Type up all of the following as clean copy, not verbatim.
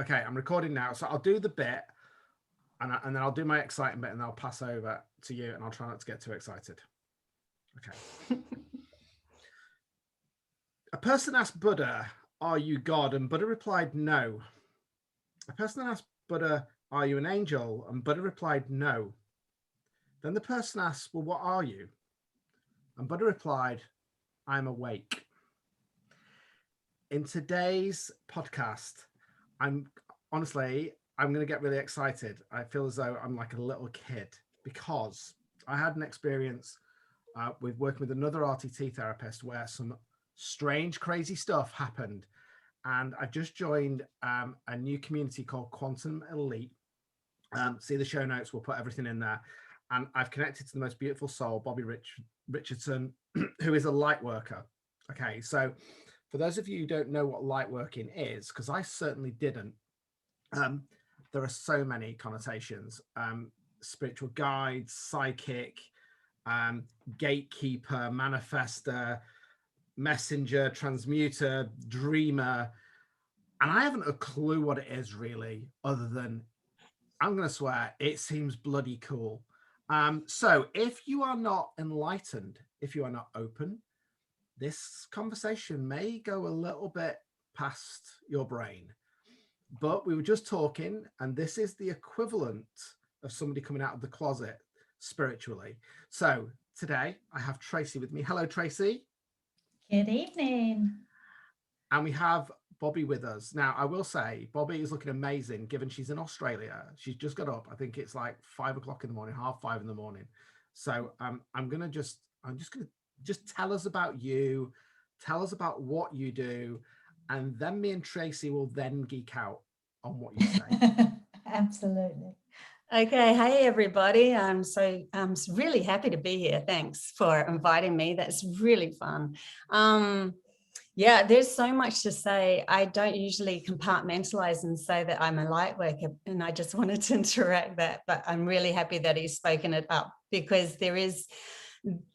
Okay, I'm recording now. So I'll do the bit and then I'll do my exciting bit and I'll pass over to you and I'll try not to get too excited. Okay. A person asked Buddha, "Are you God?" And Buddha replied, "No." A person asked Buddha, "Are you an angel?" And Buddha replied, "No." Then the person asked, "Well, what are you?" And Buddha replied, "I'm awake." In today's podcast, I'm going to get really excited. I feel as though I'm like a little kid because I had an experience with working with another RTT therapist where some strange, crazy stuff happened. And I've just joined a new community called Quantum Elite. See the show notes, we'll put everything in there. And I've connected to the most beautiful soul, Bobbie Richardson, who is a light worker. Okay, so for those of you who don't know what light working is, because I certainly didn't, there are so many connotations. Spiritual guide, psychic, gatekeeper, manifester, messenger, transmuter, dreamer. And I haven't a clue what it is really, other than I'm going to swear it seems bloody cool. So if you are not enlightened, if you are not open, this conversation may go a little bit past your brain. But we were just talking, and this is the equivalent of somebody coming out of the closet spiritually. So today I have Tracey with me. Hello, Tracey. Good evening. And we have Bobbie with us. Now, I will say, Bobbie is looking amazing, given she's in Australia. She's just got up. I think it's like 5 o'clock in the morning, 5:30 in the morning. So I'm just going to tell us about you, tell us about what you do, and then me and Tracey will then geek out on what you say. Absolutely. Okay, hey everybody. I'm really happy to be here. Thanks for inviting me. That's really fun. Yeah, there's so much to say. I don't usually compartmentalize and say that I'm a light worker, and I just wanted to interact that, but I'm really happy that he's spoken it up, because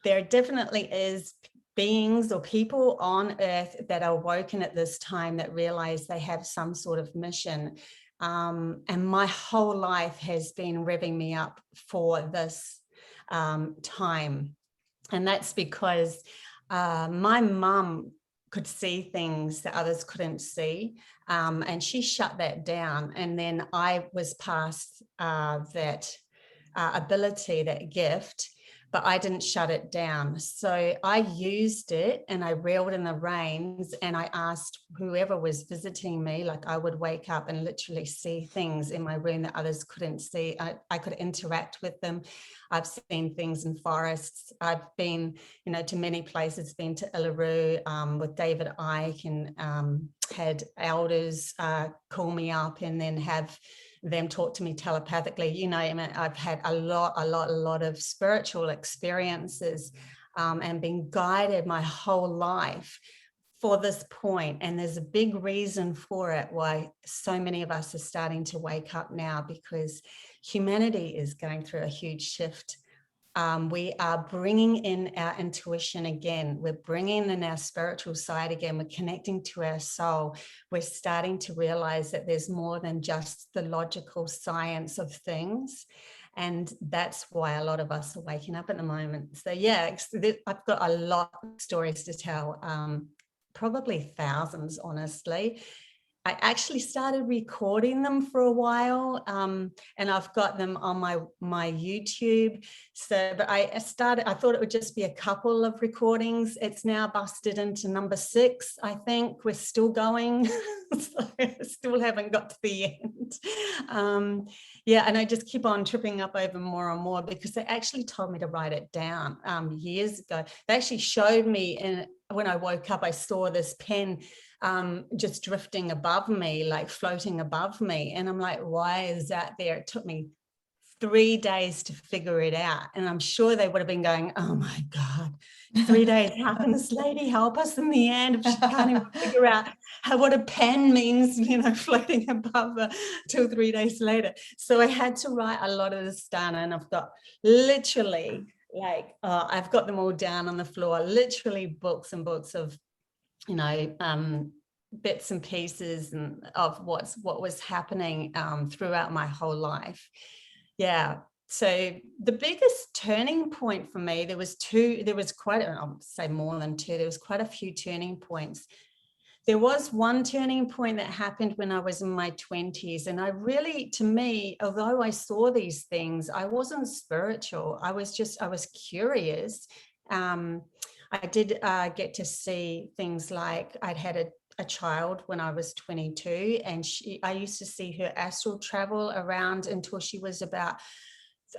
there definitely is beings or people on earth that are woken at this time that realize they have some sort of mission. And my whole life has been revving me up for this time. And that's because my mum could see things that others couldn't see, and she shut that down. And then I was past that ability, that gift, but I didn't shut it down. So I used it and I reeled in the reins, and I asked whoever was visiting me, like I would wake up and literally see things in my room that others couldn't see. I could interact with them. I've seen things in forests. I've been, to many places, been to Uluru with David Icke, and had elders call me up and then have them talk to me telepathically. I've had a lot of spiritual experiences and been guided my whole life for this point. And there's a big reason for it, why so many of us are starting to wake up now, because humanity is going through a huge shift. We are bringing in our intuition again. We're bringing in our spiritual side again. We're connecting to our soul. We're starting to realize that there's more than just the logical science of things. And that's why a lot of us are waking up at the moment. So yeah, I've got a lot of stories to tell, probably thousands, honestly. I actually started recording them for a while, and I've got them on my YouTube. So, but I thought it would just be a couple of recordings. It's now busted into number 6, I think. We're still going, so I still haven't got to the end. Yeah, and I just keep on tripping up over more and more, because they actually told me to write it down years ago. They actually showed me, when I woke up, I saw this pen just drifting above me, like floating above me. And I'm like, why is that there? It took me 3 days to figure it out. And I'm sure they would have been going, oh my God, 3 days, how can this lady help us in the end if she can't even figure out what a pen means, floating above her, 2 or 3 days later. So I had to write a lot of this down, and I've got literally I've got them all down on the floor, literally books and books of bits and pieces of what was happening throughout my whole life. Yeah. So the biggest turning point for me, there was quite, I'll say more than two, there was quite a few turning points. There was one turning point that happened when I was in my 20s. And I really, to me, although I saw these things, I wasn't spiritual. I was curious. I did get to see things like I'd had a child when I was 22, and I used to see her astral travel around until she was about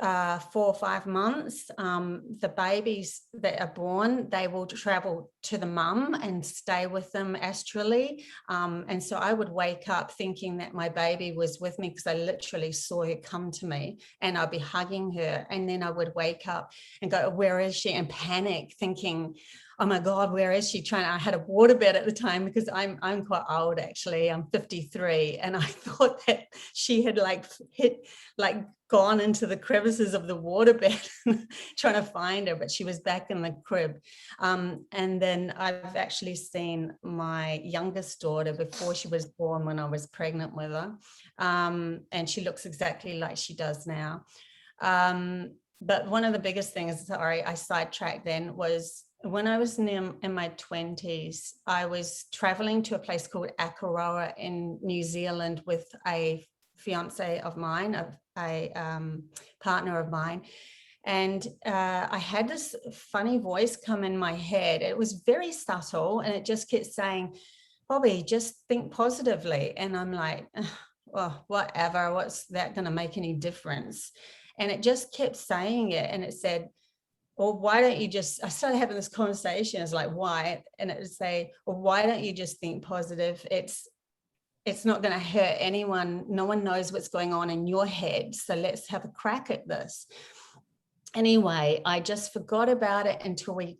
4 or 5 months. The babies that are born, they will travel to the mum and stay with them astrally. And so I would wake up thinking that my baby was with me, because I literally saw her come to me, and I'd be hugging her. And then I would wake up and go, where is she? And panic, thinking, oh my God, where is she? I had a waterbed at the time, because I'm quite old, actually. I'm 53. And I thought that she had gone into the crevices of the waterbed trying to find her, but she was back in the crib. And then I've actually seen my youngest daughter before she was born, when I was pregnant with her. And she looks exactly like she does now. But one of the biggest things, sorry, I sidetracked then, was when I was in my 20s, I was traveling to a place called Akaroa in New Zealand with a fiance of mine, a partner of mine. And I had this funny voice come in my head. It was very subtle, and it just kept saying, Bobbie, just think positively. And I'm like, well, whatever, what's that going to make any difference? And it just kept saying it. And it said, well, why don't you just, I started having this conversation. It's like, why? And it would say, well, why don't you just think positive? It's not going to hurt anyone. No one knows what's going on in your head. So let's have a crack at this. Anyway, I just forgot about it until we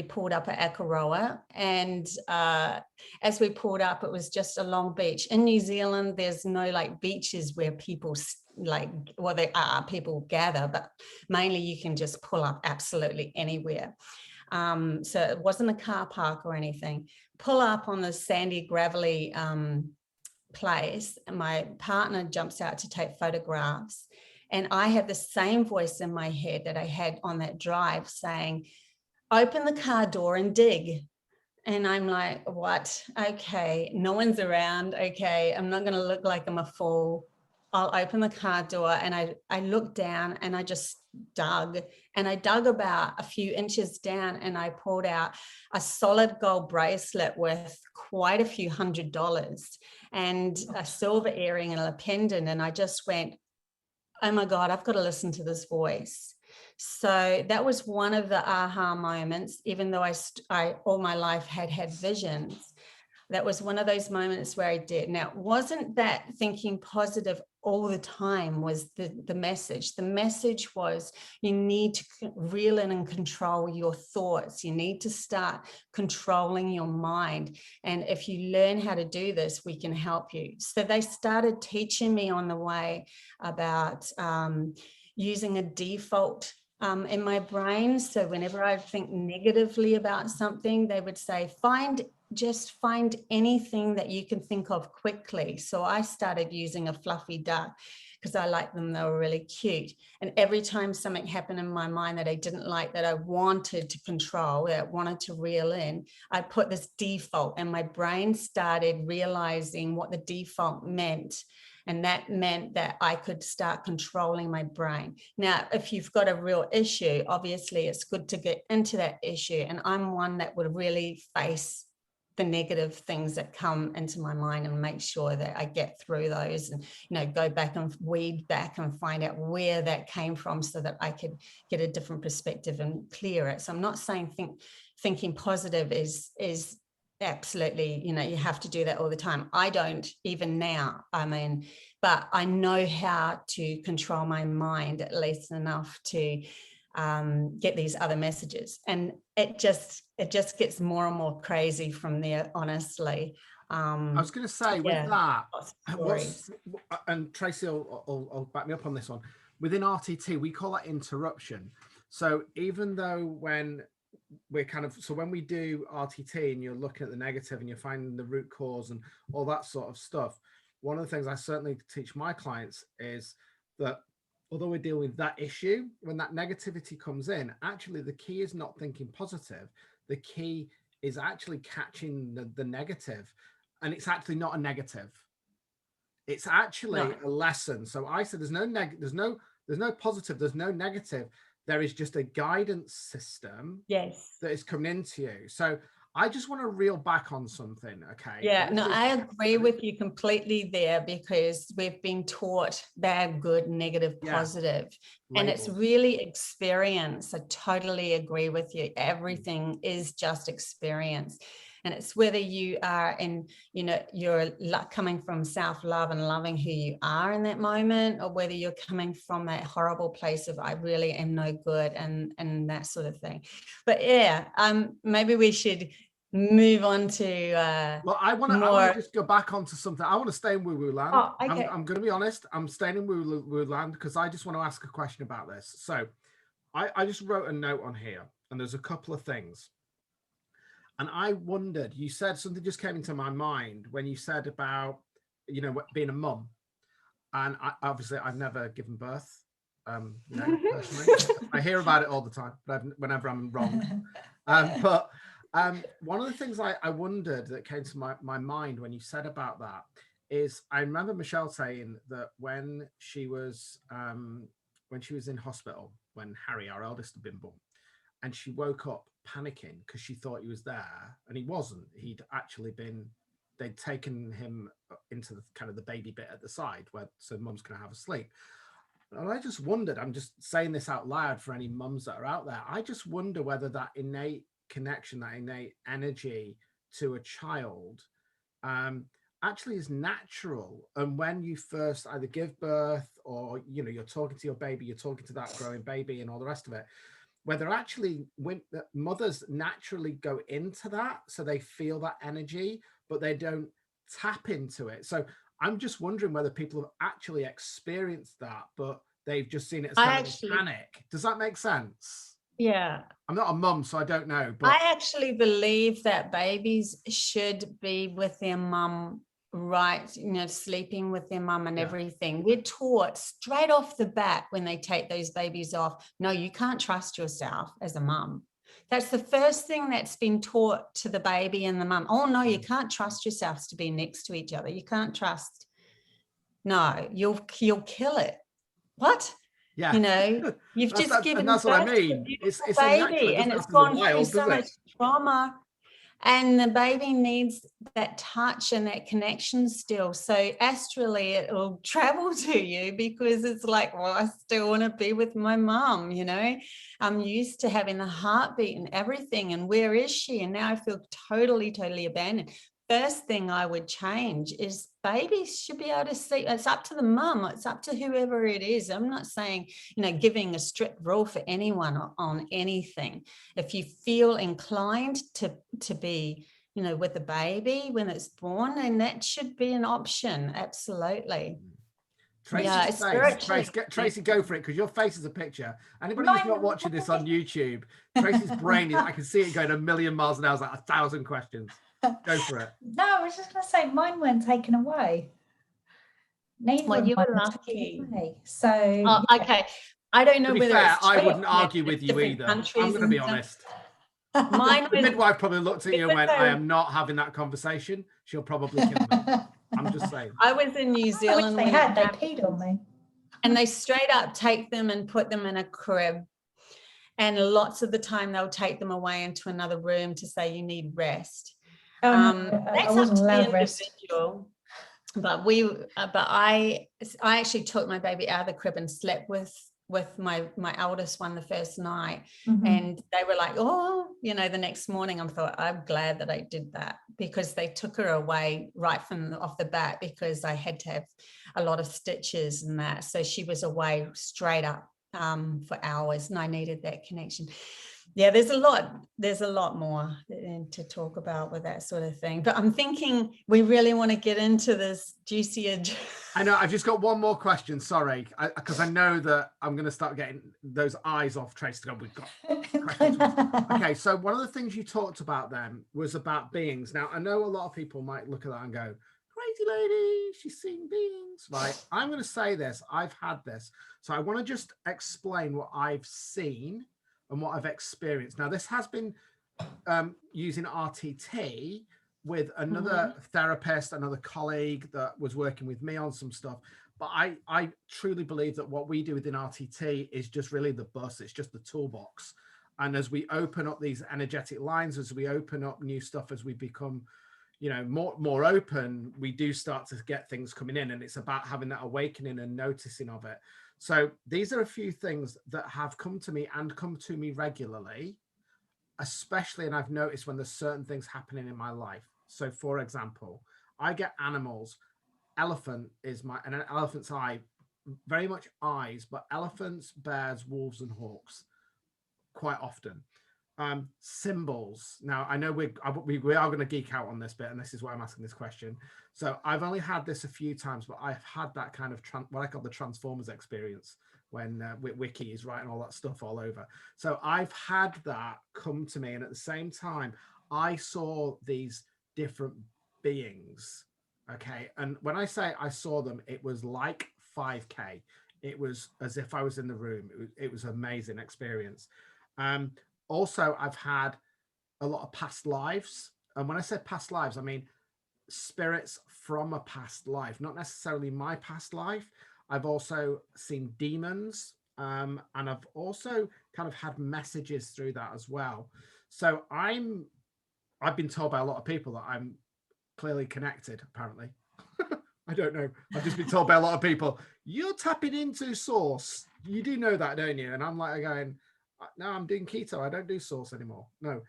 pulled up at Akaroa. And as we pulled up, it was just a long beach. In New Zealand, there's no beaches where people people gather, but mainly you can just pull up absolutely anywhere. So it wasn't a car park or anything. Pull up on the sandy, gravelly place, and my partner jumps out to take photographs. And I have the same voice in my head that I had on that drive saying, open the car door and dig. And I'm like, what? Okay, no one's around. Okay, I'm not going to look like I'm a fool. I'll open the car door. And I looked down and I just dug. And I dug about a few inches down, and I pulled out a solid gold bracelet worth quite a few $100s, and a silver earring and a pendant. And I just went, oh my God, I've got to listen to this voice. So that was one of the aha moments, even though I all my life had visions. That was one of those moments where I did. Now, it wasn't that thinking positive all the time was the message. The message was you need to reel in and control your thoughts. You need to start controlling your mind. And if you learn how to do this, we can help you. So they started teaching me on the way about using a default in my brain. So whenever I think negatively about something, they would say, just find anything that you can think of quickly. So I started using a fluffy duck because I liked them. They were really cute. And every time something happened in my mind that I didn't like, that I wanted to control, that I wanted to reel in, I put this default, and my brain started realizing what the default meant. And that meant that I could start controlling my brain. Now, if you've got a real issue, obviously it's good to get into that issue. And I'm one that would really face the negative things that come into my mind and make sure that I get through those and, go back and weed back and find out where that came from so that I could get a different perspective and clear it. So I'm not saying thinking positive is absolutely, you have to do that all the time. I don't even now, but I know how to control my mind at least enough to get these other messages. And it just gets more and more crazy from there, honestly. I was going to say, with that, and Tracey will back me up on this one, within RTT, we call that interruption. So even though when we're kind of, so when we do RTT and you're looking at the negative and you're finding the root cause and all that sort of stuff, one of the things I certainly teach my clients is that although we're dealing with that issue, when that negativity comes in, actually the key is not thinking positive. The key is actually catching the negative, and it's actually not a negative. It's actually a lesson. So I said, there's no positive, there's no negative. There is just a guidance system that is coming into you. So I just want to reel back on something, okay? Yeah, no, I agree with you completely there, because we've been taught bad, good, negative, positive, and it's really experience. I totally agree with you. Everything is just experience. And it's whether you are in, you know, you're coming from self-love and loving who you are in that moment, or whether you're coming from that horrible place of I really am no good and that sort of thing. But yeah, maybe we should move on to well, I want to just go back onto something. I want to stay in woo-woo land. Oh, okay. I'm going to be honest. I'm staying in woo-woo land because I just want to ask a question about this. So I just wrote a note on here, and there's a couple of things. And I wondered, you said something just came into my mind when you said about, you know, being a mum. And obviously I've never given birth, you know, personally. I hear about it all the time, but whenever I'm wrong. But one of the things I wondered that came to my mind when you said about that is, I remember Michelle saying that when she was in hospital, when Harry, our eldest, had been born, and she woke up panicking because she thought he was there, and he wasn't. He'd actually they'd taken him into the kind of the baby bit at the side where, so mum's gonna have a sleep. And I just wondered, I'm just saying this out loud for any mums that are out there, I just wonder whether that innate connection, that innate energy to a child actually is natural. And when you first either give birth, or, you know, you're talking to your baby, you're talking to that growing baby and all the rest of it, whether actually when mothers naturally go into that, so they feel that energy, but they don't tap into it. So I'm just wondering whether people have actually experienced that, but they've just seen it as kind of a panic. Does that make sense? Yeah. I'm not a mum, so I don't know. But I actually believe that babies should be with their mum, right, you know, sleeping with their mum and everything. We're taught straight off the bat when they take those babies off, no, you can't trust yourself as a mum. That's the first thing that's been taught to the baby and the mum. Oh no, you can't trust yourselves to be next to each other. You can't trust. No, you'll kill it. What? Yeah, you know, you've just given birth to a baby, and it's gone through so much trauma. And the baby needs that touch and that connection still. So astrally, it will travel to you because it's like, well, I still want to be with my mom, you know. I'm used to having the heartbeat and everything. And where is she? And now I feel totally abandoned. First thing I would change is babies should be able to see. It's up to the mum. It's up to whoever it is. I'm not saying, you know, giving a strict rule for anyone on anything. If you feel inclined to be, you know, with the baby when it's born, then that should be an option. Absolutely. Tracy's face. Tracy, go for it, because your face is a picture. Anybody who's not watching this on YouTube, Tracy's brain is, I can see it going a million miles an hour, like 1,000 questions. Go for it. No, I was just going to say mine weren't taken away. Well, you were lucky. So, okay. I don't know whether fair, I wouldn't argue with you either. I'm going to be honest. Mine the midwife probably looked at you and went, I am not having that conversation. She'll probably kill me. I'm just saying. I was in New Zealand. They peed on me. And they straight up take them and put them in a crib. And lots of the time they'll take them away into another room to say you need rest. I wasn't allowed rest. But I actually took my baby out of the crib and slept with my eldest one the first night, and they were like, oh, you know, the next morning I'm glad that I did that, because they took her away right from off the bat, because I had to have a lot of stitches and that, so she was away straight up for hours, and I needed that connection. Yeah, there's a lot more to talk about with that sort of thing. But I'm thinking we really want to get into this juicier I know. I've just got one more question. Sorry, because I know that I'm going to start getting those eyes off Trace to go. We've got questions. Okay, so one of the things you talked about then was about beings. Now, I know a lot of people might look at that and go, crazy lady, she's seen beings. Right. I'm going to say this. I've had this. So I want to just explain what I've seen and what I've experienced. Now, this has been using RTT with another therapist, another colleague that was working with me on some stuff. But I truly believe that what we do within RTT is just really the bus. It's just the toolbox. And as we open up these energetic lines, as we open up new stuff, as we become, you know, more open, we do start to get things coming in. And it's about having that awakening and noticing of it. So these are a few things that have come to me and come to me regularly, especially, and I've noticed when there's certain things happening in my life. So for example, I get animals. Elephant is an elephant's eye, very much eyes, but elephants, bears, wolves, and hawks quite often. Symbols. Now I know we are going to geek out on this bit, and this is why I'm asking this question. So I've only had this a few times, but I've had that kind of what I call the Transformers experience when Wiki is writing all that stuff all over. So I've had that come to me, and at the same time, I saw these different beings. Okay, and when I say I saw them, it was like 5K. It was as if I was in the room. It was an amazing experience. Also, I've had a lot of past lives, and when I say past lives, I mean spirits from a past life, not necessarily my past life. I've also seen demons, and I've also kind of had messages through that as well. So I've been told by a lot of people that I'm clearly connected, apparently. I don't know. I've just been told by a lot of people, you're tapping into source. You do know that, don't you? And I'm like going, no, I'm doing keto. I don't do source anymore. No.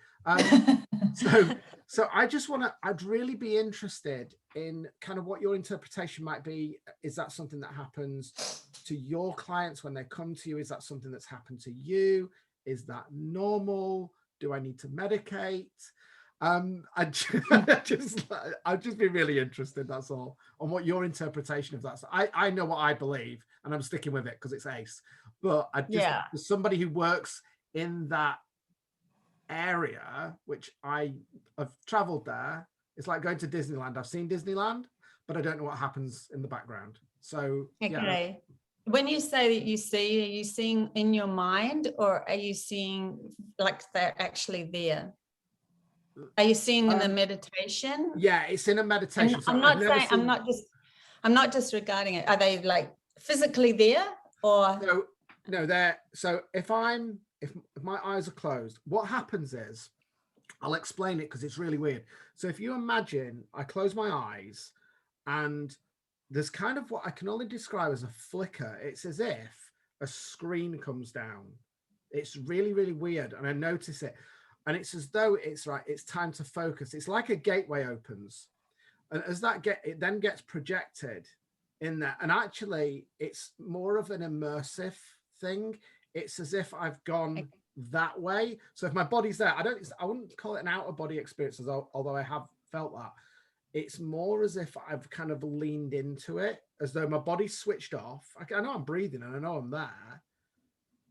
So I just I'd really be interested in kind of what your interpretation might be. Is that something that happens to your clients when they come to you? Is that something that's happened to you? Is that normal? Do I need to medicate? I'd just be really interested, that's all, on what your interpretation of that. I know what I believe, and I'm sticking with it because it's ace, but as somebody who works in that area, which I've traveled there, it's like going to Disneyland. I've seen Disneyland, but I don't know what happens in the background. So okay. When you say that you see, are you seeing in your mind, or are you seeing like they're actually there? Are you seeing in the meditation? Yeah, it's in a meditation. So I'm not disregarding it. Are they like physically there, or no? They're so if my eyes are closed, what happens is, I'll explain it because it's really weird. So if you imagine I close my eyes, and there's kind of what I can only describe as a flicker. It's as if a screen comes down. It's really, really weird, and I notice it. And it's as though it's time to focus. It's like a gateway opens. And as it then gets projected in there. And actually, it's more of an immersive thing. It's as if I've gone that way. So if my body's there, I wouldn't call it an outer body experience, although I have felt that. It's more as if I've kind of leaned into it, as though my body's switched off. I know I'm breathing and I know I'm there.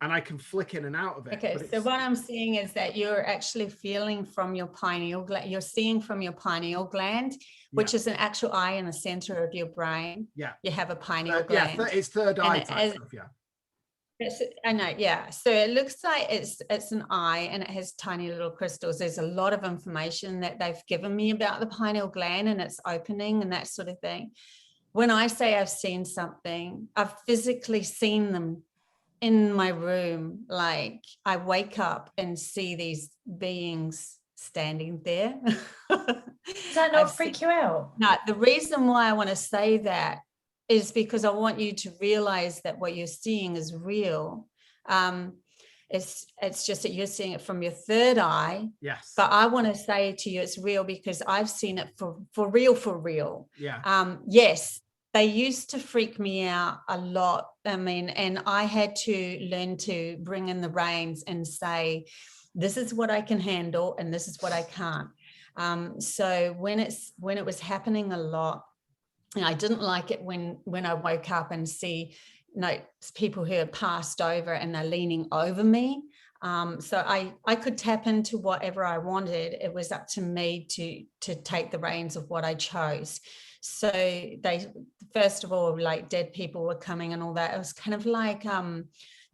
And I can flick in and out of it. Okay, so what I'm seeing is that you're actually feeling from your pineal gland. You're seeing from your pineal gland, which is an actual eye in the center of your brain. Yeah. You have a pineal gland. Yeah, it's third eye type stuff, yeah. I know, yeah. So it looks like it's an eye, and it has tiny little crystals. There's a lot of information that they've given me about the pineal gland and its opening and that sort of thing. When I say I've seen something, I've physically seen them in my room. Like I wake up and see these beings standing there. Does that not freak you out? No, the reason why I want to say that is because I want you to realize that what you're seeing is real. It's just that you're seeing it from your third eye. Yes. But I want to say to you, it's real because I've seen it for real. Yeah. Yes. They used to freak me out a lot. I mean, and I had to learn to bring in the reins and say, this is what I can handle and this is what I can't. So when it was happening a lot, I didn't like it when I woke up and see, people who had passed over and they're leaning over me. So I could tap into whatever I wanted. It was up to me to take the reins of what I chose. So they, first of all, like dead people were coming and all that. It was kind of like,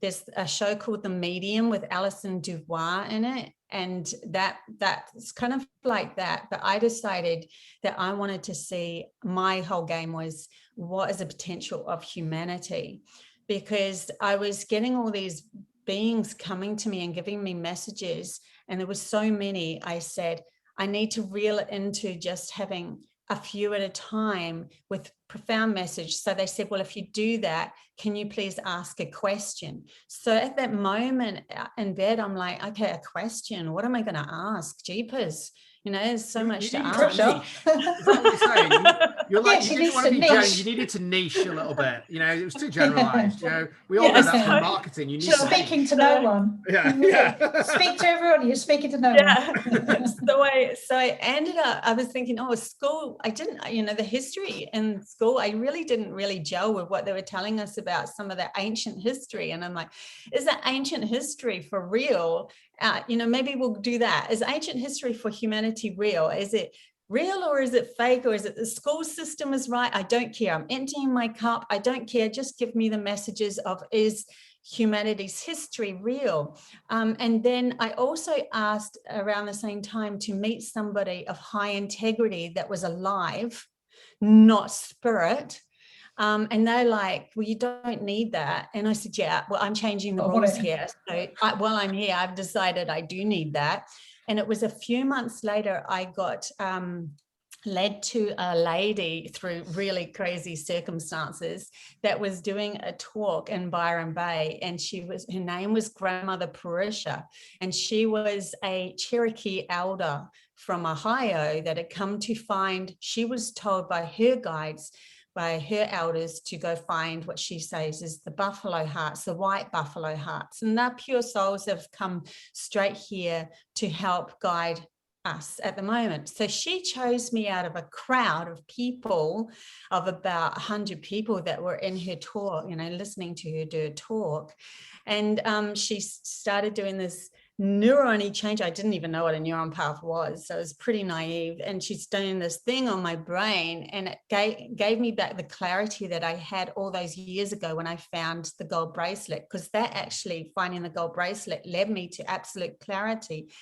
there's a show called The Medium with Alison Dubois in it. And that's kind of like that. But I decided that I wanted to see, my whole game was, what is the potential of humanity? Because I was getting all these beings coming to me and giving me messages, and there were so many. I said, I need to reel it into just having a few at a time with profound message. So they said, well, if you do that, can you please ask a question? So at that moment in bed, I'm like, okay, a question, what am I going to ask? Jeepers, there's so much to ask. You're like, you didn't want to be Jane, you needed to niche a little bit. It was too generalized. We all know that from marketing. You need She's speaking to no one. Yeah. Speak to everyone. You're speaking to no one. That's the way. So I ended up, I was thinking, school, I didn't, the history in school, I really didn't gel with what they were telling us about some of the ancient history. And I'm like, is that ancient history for real? Maybe we'll do that. Is ancient history for humanity real? Is it real, or is it fake, or is it the school system is right? I don't care. I'm emptying my cup. I don't care. Just give me the messages of, is humanity's history real? And then I also asked around the same time to meet somebody of high integrity that was alive, not spirit. And they're like, well, you don't need that. And I said, yeah, well, I'm changing the rules here. So while I'm here, I've decided I do need that. And it was a few months later, I got led to a lady through really crazy circumstances that was doing a talk in Byron Bay. And her name was Grandmother Parisha. And she was a Cherokee elder from Ohio that had come to find, she was told by her guides, by her elders, to go find what she says is the buffalo hearts, the white buffalo hearts. And they're pure souls that have come straight here to help guide us at the moment. So she chose me out of a crowd of people, of about 100 people that were in her talk, listening to her do a talk. And she started doing this neurony change. I didn't even know what a neuron path was, so it was pretty naive. And she's doing this thing on my brain, and it gave me back the clarity that I had all those years ago when I found the gold bracelet, because that actually, finding the gold bracelet, led me to absolute clarity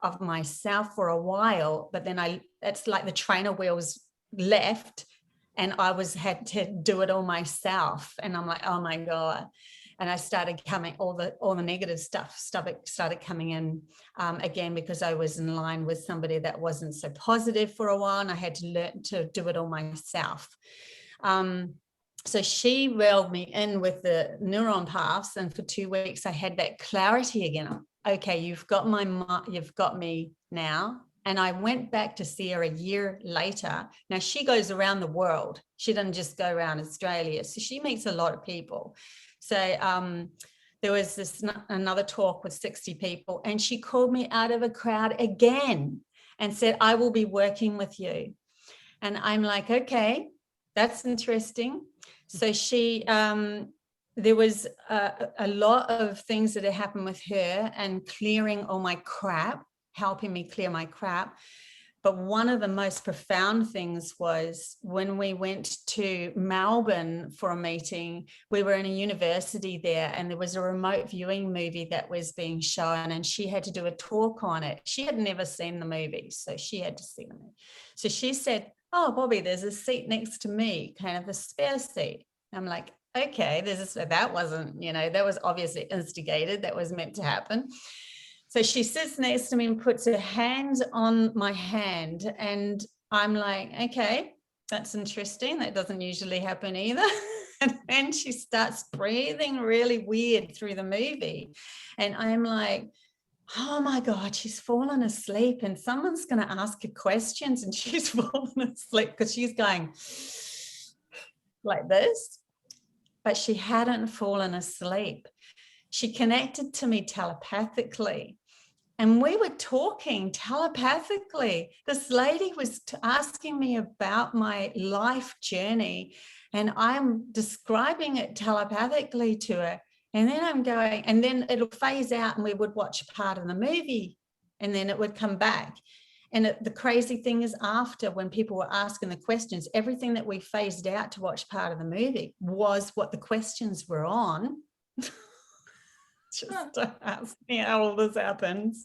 of myself for a while. But then it's like the trainer wheels left, and I had to do it all myself. And I'm like, oh my God. And I started coming, all the negative stuff started coming in again, because I was in line with somebody that wasn't so positive for a while, and I had to learn to do it all myself. So she reeled me in with the neuron paths, and for 2 weeks I had that clarity again. Okay, you've got me now. And I went back to see her a year later. Now she goes around the world. She doesn't just go around Australia. So she meets a lot of people. So there was another talk with 60 people, and she called me out of a crowd again and said, I will be working with you. And I'm like, okay, that's interesting. So she, there was a lot of things that had happened with her, and clearing all my crap, helping me clear my crap. But one of the most profound things was when we went to Melbourne for a meeting. We were in a university there, and there was a remote viewing movie that was being shown, and she had to do a talk on it. She had never seen the movie, so she had to see the movie. So she said, oh, Bobbie, there's a seat next to me, kind of a spare seat. I'm like, okay, that wasn't, that was obviously instigated. That was meant to happen. So she sits next to me and puts her hands on my hand, and I'm like, okay, that's interesting. That doesn't usually happen either. And then she starts breathing really weird through the movie. And I'm like, oh my God, she's fallen asleep, and someone's going to ask her questions, and she's fallen asleep because she's going like this. But she hadn't fallen asleep. She connected to me telepathically. And we were talking telepathically. This lady was asking me about my life journey, and I'm describing it telepathically to her. And then I'm going, and then it'll phase out and we would watch part of the movie and then it would come back. And the crazy thing is, after, when people were asking the questions, everything that we phased out to watch part of the movie was what the questions were on. Just don't ask me how all this happens.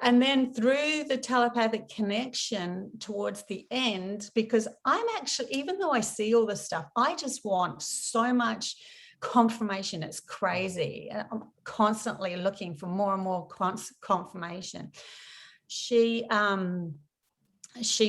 And then through the telepathic connection towards the end, because I'm actually, even though I see all this stuff, I just want so much confirmation. It's crazy. I'm constantly looking for more and more confirmation. She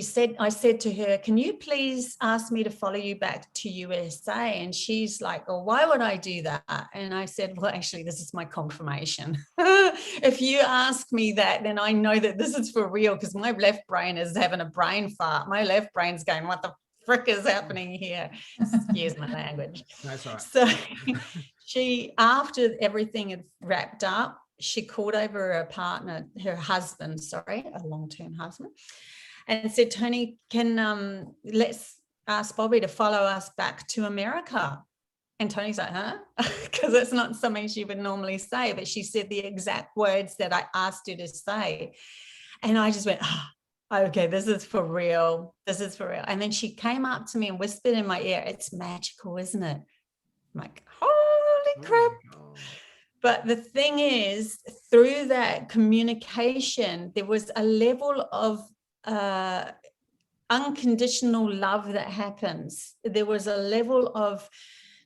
said, I said to her, can you please ask me to follow you back to USA? And she's like, oh, why would I do that? And I said, well, actually, this is my confirmation. If you ask me that, then I know that this is for real, because my left brain is having a brain fart. My left brain's going, what the frick is happening here? Excuse my language. That's all right. So she, after everything had wrapped up, she called over her partner, her husband, sorry, a long-term husband, and said, Tony, can let's ask Bobbie to follow us back to America. And Tony's like, huh? Because it's not something she would normally say, but she said the exact words that I asked her to say. And I just went, oh, okay, this is for real. This is for real. And then she came up to me and whispered in my ear, it's magical, isn't it? I'm like, holy crap. But the thing is, through that communication, there was a level of unconditional love that happens. There was a level of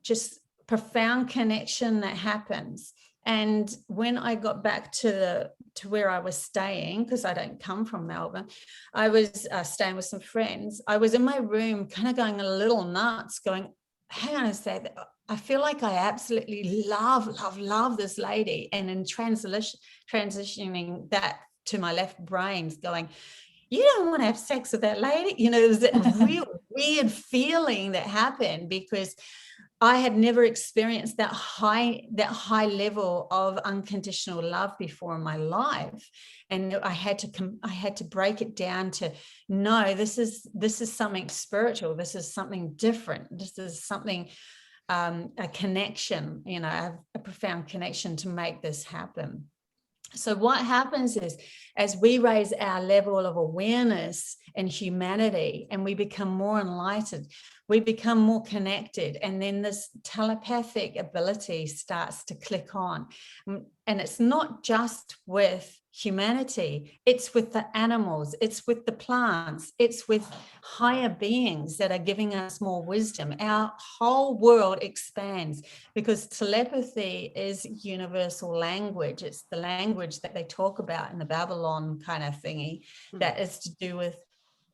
just profound connection that happens. And when I got back to where I was staying, because I don't come from Melbourne, I was staying with some friends. I was in my room kind of going a little nuts, going, hang on a sec, I feel like I absolutely love this lady. And in transitioning that to my left brain, going, you don't want to have sex with that lady. You know, there's a real weird feeling that happened, because I had never experienced that high level of unconditional love before in my life. And I had to break it down to, no, this is something spiritual. This is something different. This is something, a connection, you know, a profound connection to make this happen. So what happens is, as we raise our level of awareness and humanity, and we become more enlightened, we become more connected, and then this telepathic ability starts to click on. And it's not just with humanity, it's with the animals, it's with the plants, it's with higher beings that are giving us more wisdom. Our whole world expands, because telepathy is universal language. It's the language that they talk about in the Babylon kind of thingy, that is to do with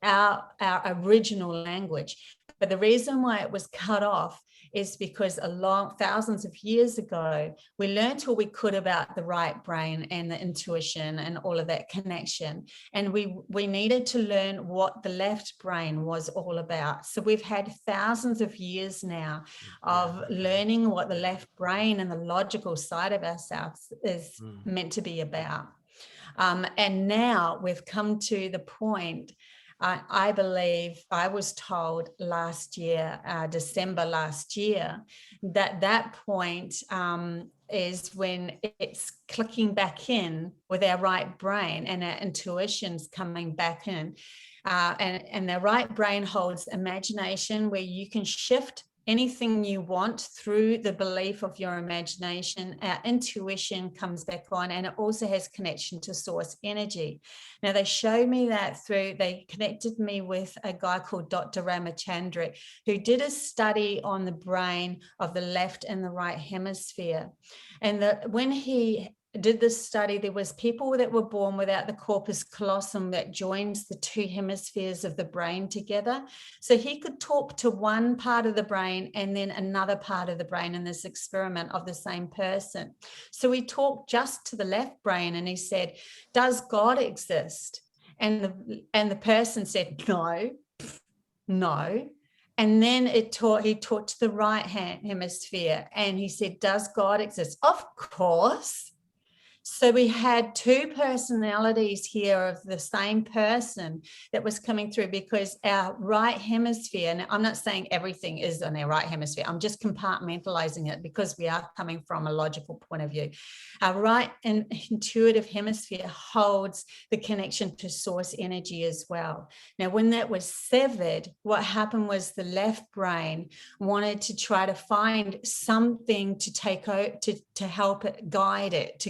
our original language. But the reason why it was cut off is because thousands of years ago, we learned all we could about the right brain and the intuition and all of that connection. And we needed to learn what the left brain was all about. So we've had thousands of years now of learning what the left brain and the logical side of ourselves is meant to be about. And now we've come to the point, I believe I was told last year, December last year, that point is when it's clicking back in with our right brain and our intuition's coming back in. And the right brain holds imagination, where you can shift anything you want through the belief of your imagination. Our intuition comes back on, and it also has connection to source energy. Now, they showed me that they connected me with a guy called Dr. Ramachandran, who did a study on the brain of the left and the right hemisphere. And when he did this study, there was people that were born without the corpus callosum that joins the two hemispheres of the brain together. So he could talk to one part of the brain and then another part of the brain in this experiment of the same person. So he talked just to the left brain and he said, does God exist? And the person said, no. And then he talked to the right hemisphere and he said, does God exist? Of course. So So we had two personalities here of the same person that was coming through, because our right hemisphere, and I'm not saying everything is on our right hemisphere, I'm just compartmentalizing it because we are coming from a logical point of view. Our right and intuitive hemisphere holds the connection to source energy as well. Now, when that was severed, what happened was the left brain wanted to try to find something to take out, to help it, guide it.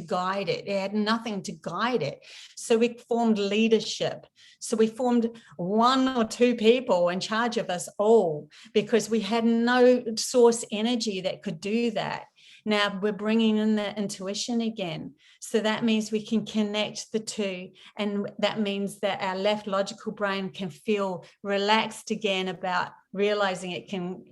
It had nothing to guide it. So we formed leadership. So we formed one or two people in charge of us all, because we had no source energy that could do that. Now we're bringing in the intuition again. So that means we can connect the two. And that means that our left logical brain can feel relaxed again about realizing it can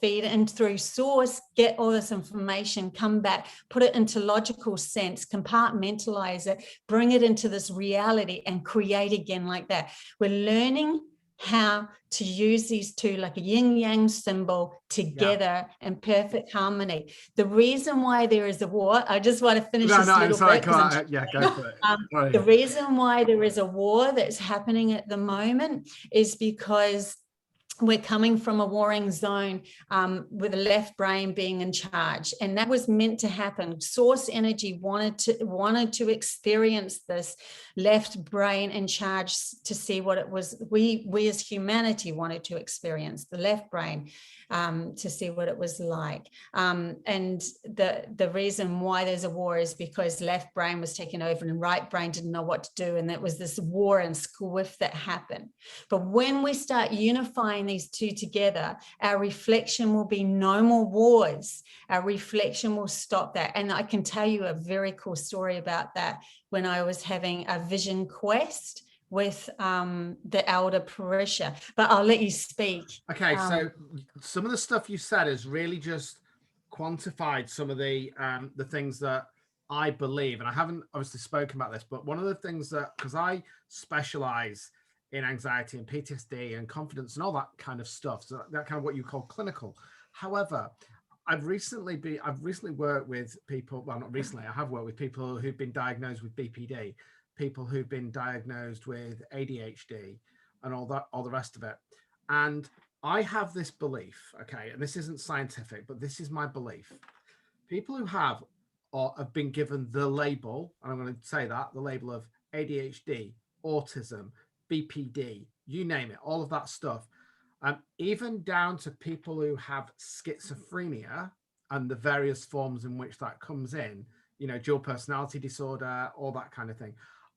feed in through source, get all this information, come back, put it into logical sense, compartmentalize it, bring it into this reality and create again like that. We're learning how to use these two like a yin-yang symbol together in perfect harmony. The reason why there is a war, I just want to finish this little bit. Go for it. The reason why there is a war that's happening at the moment is because we're coming from a warring zone with the left brain being in charge, and that was meant to happen. Source energy wanted to experience this left brain in charge to see what it was. We as humanity wanted to experience the left brain to see what it was like. And the reason why there's a war is because left brain was taken over and right brain didn't know what to do, and that was this war and squiff that happened. But when we start unifying these two together, our reflection will be no more wars. Our reflection will stop that. And I can tell you a very cool story about that when I was having a vision quest with the elder Parisha, but I'll let you speak. Okay, so some of the stuff you said has really just quantified some of the things that I believe, and I haven't obviously spoken about this, but one of the things that, because I specialize in anxiety and PTSD and confidence and all that kind of stuff, so that kind of what you call clinical. However, I've recently worked with people, well, not recently, I have worked with people who've been diagnosed with BPD, people who've been diagnosed with ADHD and all the rest of it. And I have this belief, okay, and this isn't scientific, but this is my belief. People who have or have been given the label, and I'm going to say that, the label of ADHD, autism, BPD, you name it, all of that stuff, even down to people who have schizophrenia and the various forms in which that comes in, you know, dual personality disorder, all that kind of thing.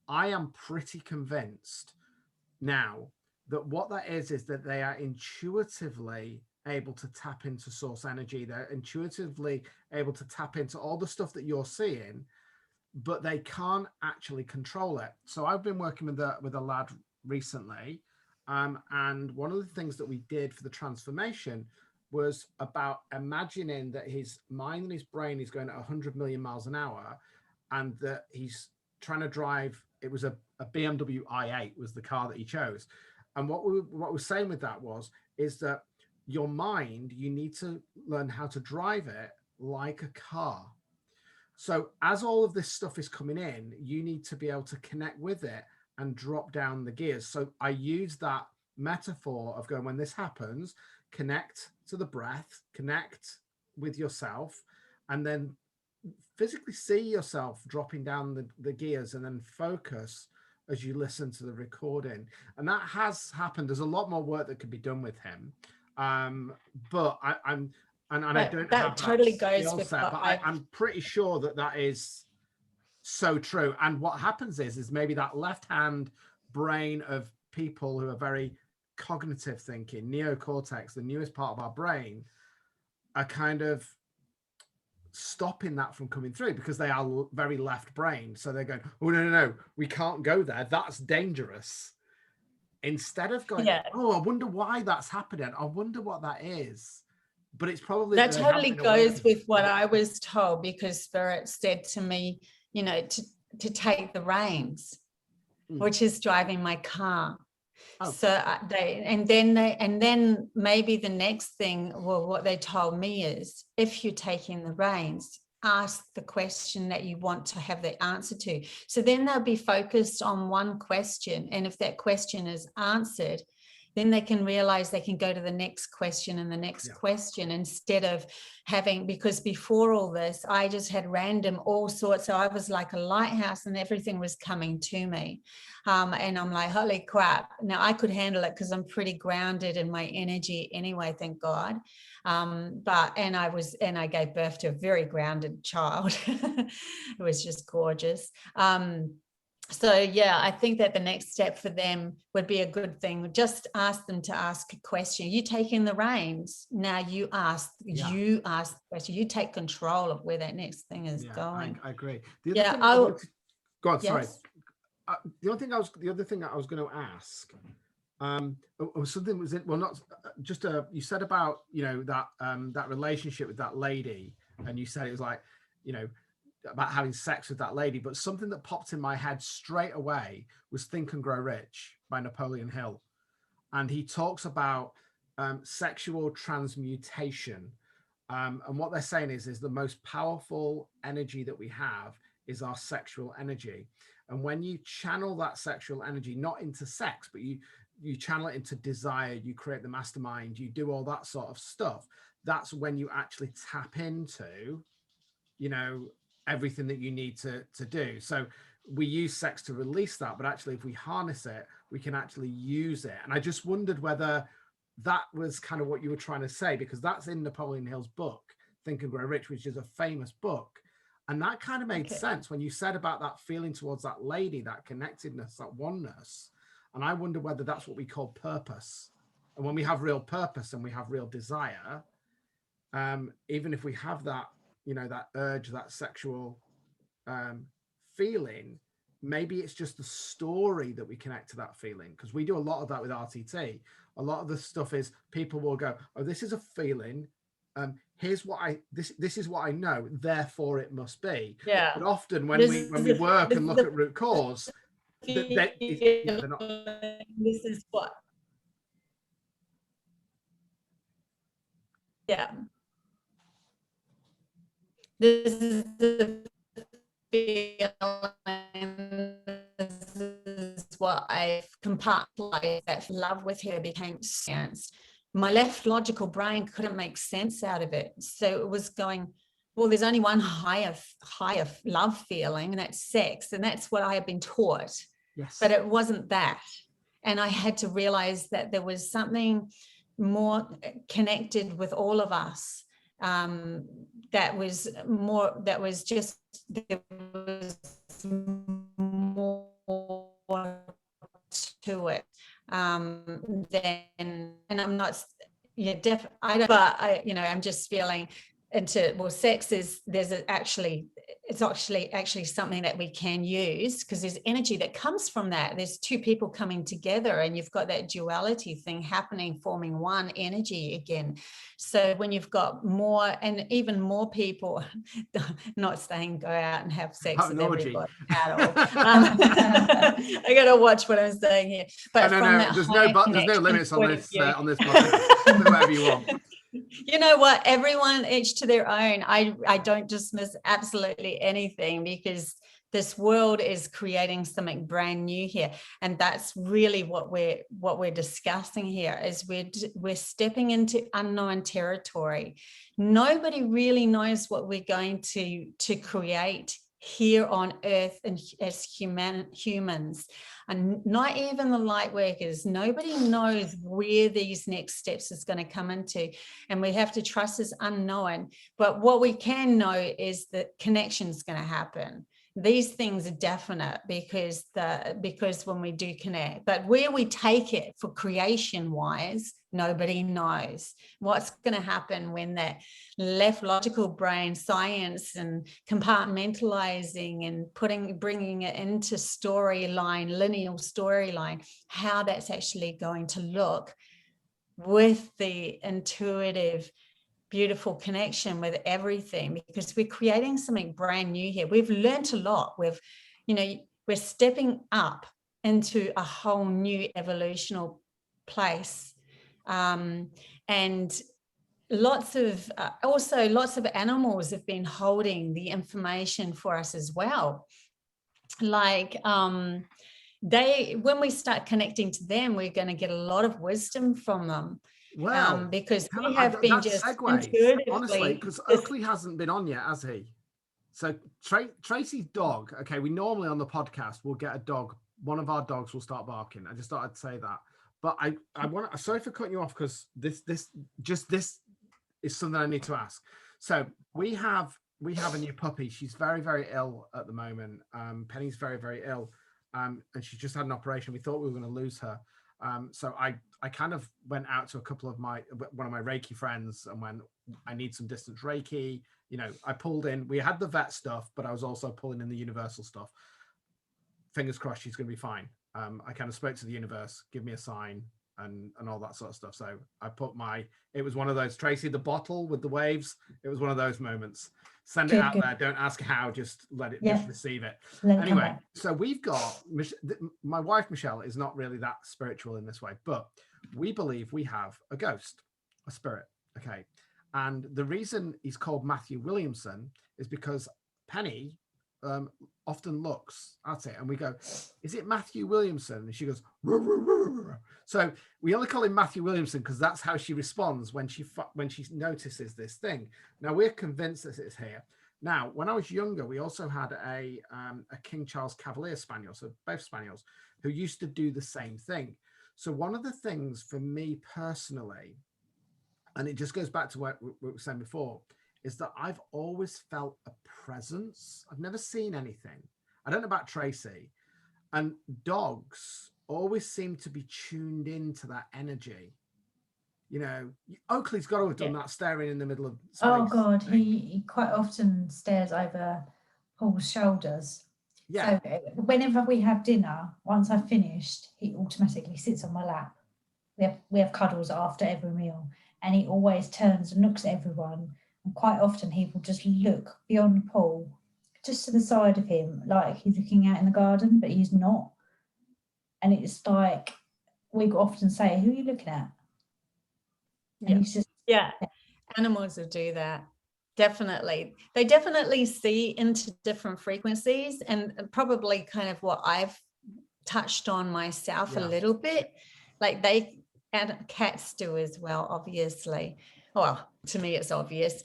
I am pretty convinced now that what that is that they are intuitively able to tap into source energy. They're intuitively able to tap into all the stuff that you're seeing, but they can't actually control it. So I've been working with a lad recently, and one of the things that we did for the transformation was about imagining that his mind and his brain is going at 100 million miles an hour, and that he's trying to drive. It was a BMW i8 was the car that he chose. And what we're saying with that is that your mind, you need to learn how to drive it like a car. So as all of this stuff is coming in, you need to be able to connect with it and drop down the gears. So I use that metaphor of going, when this happens, connect to the breath, connect with yourself, and then physically see yourself dropping down the gears, and then focus as you listen to the recording. And that has happened. There's a lot more work that could be done with him. But I don't have totally that goes with set, but I'm pretty sure that is so true. And what happens is maybe that left hand brain of people who are very cognitive thinking, neocortex, the newest part of our brain, are kind of stopping that from coming through because they are very left brain. So they're going, oh, no, we can't go there. That's dangerous. Instead of going, oh, I wonder why that's happening. I wonder what that is. But it's probably that totally goes with what I was told, because Spirit said to me, you know, to take the reins, which is driving my car. Oh. So then maybe the next thing, well, what they told me is, if you're taking the reins, ask the question that you want to have the answer to. So then they'll be focused on one question. And if that question is answered, then they can realize they can go to the next question and the next question, instead of having, because before all this, I just had random all sorts. So I was like a lighthouse and everything was coming to me. And I'm like, holy crap. Now I could handle it because I'm pretty grounded in my energy anyway, thank God. And I gave birth to a very grounded child. It was just gorgeous. So yeah, I think that the next step for them would be a good thing. Just ask them to ask a question. You taking the reins. Now you ask the question. You take control of where that next thing is going. I agree. The other thing go on, sorry. Yes. The other thing I was going to ask, something was it? Well, not just you said about, you know, that relationship with that lady, and you said it was like, you know, about having sex with that lady, but something that popped in my head straight away was Think and Grow Rich by Napoleon Hill. And he talks about sexual transmutation. And what they're saying is the most powerful energy that we have is our sexual energy. And when you channel that sexual energy, not into sex, but you channel it into desire, you create the mastermind, you do all that sort of stuff. That's when you actually tap into, you know, everything that you need to do. So we use sex to release that, but actually if we harness it, we can actually use it. And I just wondered whether that was kind of what you were trying to say, because that's in Napoleon Hill's book, Think and Grow Rich, which is a famous book. And that kind of made sense when you said about that feeling towards that lady, that connectedness, that oneness. And I wonder whether that's what we call purpose. And when we have real purpose and we have real desire, even if we have that, you know, that urge, that sexual feeling, maybe it's just the story that we connect to that feeling, because we do a lot of that with RTT. A lot of the stuff is people will go, oh, this is a feeling, here's what this is what I know, therefore it must be. But often when we work and look at root cause, they're not. This is what this is the feeling, this is what I've compartmentalized. That love with her became science. My left logical brain couldn't make sense out of it. So it was going, well, there's only one higher love feeling, and that's sex. And that's what I had been taught. Yes. But it wasn't that. And I had to realize that there was something more connected with all of us. That was more to it than, and I'm not, I'm just feeling into, well, sex is, it's actually something that we can use, because there's energy that comes from that. There's two people coming together and you've got that duality thing happening, forming one energy again. So when you've got more, and even more people, not saying go out and have sex with everybody at all. I got to watch what I'm saying here. But there's no limits on this podcast. Whatever you want. You know what, everyone, each to their own. I don't dismiss absolutely anything, because this world is creating something brand new here, and that's really what we're discussing here. Is we're stepping into unknown territory. Nobody really knows what we're going to create here on earth, and as humans, and not even the Lightworkers. Nobody knows where these next steps is going to come into, and we have to trust this unknown. But what we can know is that connection is going to happen. These things are definite, because when we do connect, but where we take it for creation wise, nobody knows what's going to happen when that left logical brain, science and compartmentalizing and bringing it into storyline, linear storyline, how that's actually going to look with the intuitive, beautiful connection with everything, because we're creating something brand new here. We've learned a lot. We're stepping up into a whole new evolutional place. And lots of animals have been holding the information for us as well. Like when we start connecting to them, we're going to get a lot of wisdom from them. Well, because we have been just intuitively, honestly, because Oakley hasn't been on yet, has he? So Tracy's dog. Okay, we normally on the podcast will get a dog. One of our dogs will start barking. I just thought I'd say that. But I want. Sorry for cutting you off, because this is something I need to ask. So we have a new puppy. She's very, very ill at the moment. Penny's very, very ill, and she's just had an operation. We thought we were going to lose her. So I kind of went out to one of my Reiki friends and went, I need some distance Reiki. You know, I pulled in, we had the vet stuff, but I was also pulling in the universal stuff. Fingers crossed she's going to be fine. I kind of spoke to the universe, give me a sign and all that sort of stuff. So I put it was one of those, Tracy, the bottle with the waves. It was one of those moments. Send it out there. Don't ask how, just let it, just receive it. Anyway, so we've got, my wife, Michelle, is not really that spiritual in this way, but we believe we have a ghost, a spirit. Okay. And the reason he's called Mathew Williamson is because Penny often looks at it and we go, is it Mathew Williamson? And she goes, ruh, ruh, ruh, ruh. So we only call him Mathew Williamson because that's how she responds when she notices this thing. Now we're convinced that it's here. Now, when I was younger, we also had a King Charles Cavalier Spaniel, so both Spaniels, who used to do the same thing. So one of the things for me personally, and it just goes back to what we were saying before, is that I've always felt a presence. I've never seen anything. I don't know about Tracy. And dogs always seem to be tuned into that energy. You know, Oakley's got to have done that, staring in the middle of space. Oh God, he quite often stares over Paul's shoulders. Yeah. So whenever we have dinner, once I've finished, he automatically sits on my lap. We have cuddles after every meal, and he always turns and looks at everyone. And quite often he will just look beyond Paul, just to the side of him, like he's looking out in the garden, but he's not. And it's like, we often say, who are you looking at? And he's just... Animals will do that. Definitely. They definitely see into different frequencies, and probably kind of what I've touched on myself a little bit, like and cats do as well, obviously. Well, to me, it's obvious.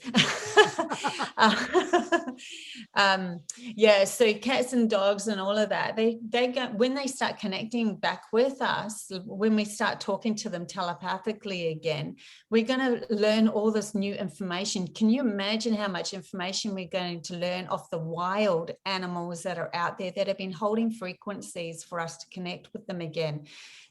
So cats and dogs and all of that, they go, when they start connecting back with us, when we start talking to them telepathically again, we're going to learn all this new information. Can you imagine how much information we're going to learn off the wild animals that are out there that have been holding frequencies for us to connect with them again?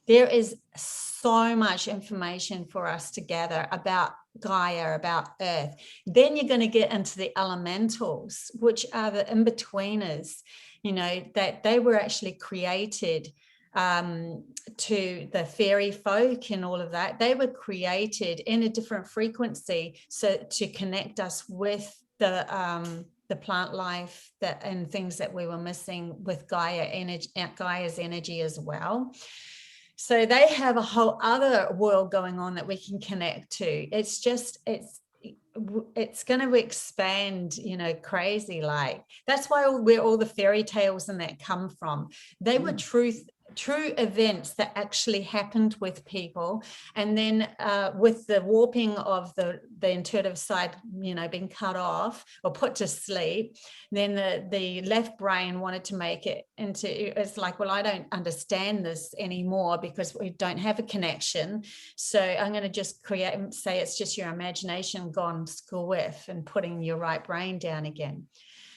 There is so much information for us to gather about Gaia, about Earth. Then you're going to get into the elementals, which are the in-betweeners, you know, that they were actually created to the fairy folk and all of that. They were created in a different frequency, so to connect us with the plant life and things that we were missing with Gaia's energy as well. So they have a whole other world going on that we can connect to. It's going to expand, you know, crazy. Like, that's where all the fairy tales and that come from. They were true events that actually happened with people, and then with the warping of the intuitive side, you know, being cut off or put to sleep, then the left brain wanted to make it into, it's like, well, I don't understand this anymore because we don't have a connection, so I'm going to just say it's just your imagination gone school with, and putting your right brain down again.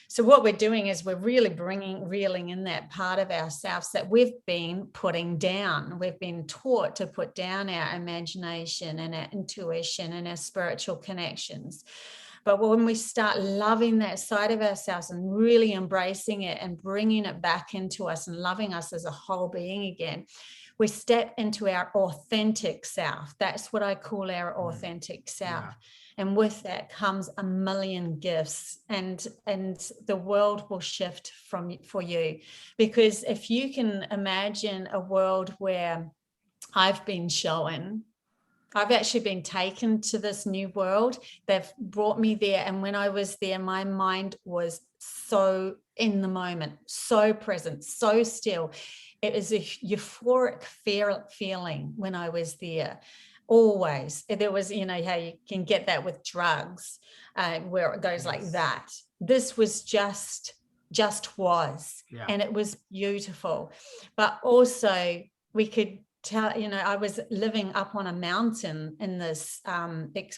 So what we're doing is we're really reeling in that part of ourselves that we've been putting down. We've been taught to put down our imagination and our intuition and our spiritual connections. But when we start loving that side of ourselves and really embracing it and bringing it back into us and loving us as a whole being again, we step into our authentic self. That's what I call our authentic self. Yeah. And with that comes a million gifts, and the world will shift for you. Because if you can imagine a world where I've been shown I've actually been taken to this new world. They've brought me there. And when I was there, my mind was so in the moment, so present, so still. It was a euphoric feeling when I was there. Always. There was, you know, how you can get that with drugs, where it goes like that. This was just was. Yeah. And it was beautiful. But also we could tell, you know, I was living up on a mountain in this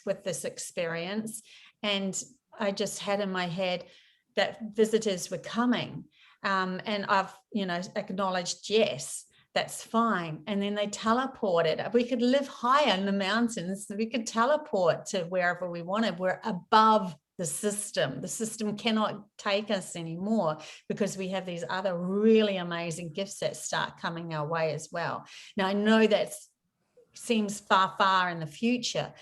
with this experience, and I just had in my head that visitors were coming, and I've, you know, acknowledged, yes, that's fine. And then they teleported. We could live higher in the mountains, we could teleport to wherever we wanted. We're above the system cannot take us anymore, because we have these other really amazing gifts that start coming our way as well. Now, I know that seems far in the future,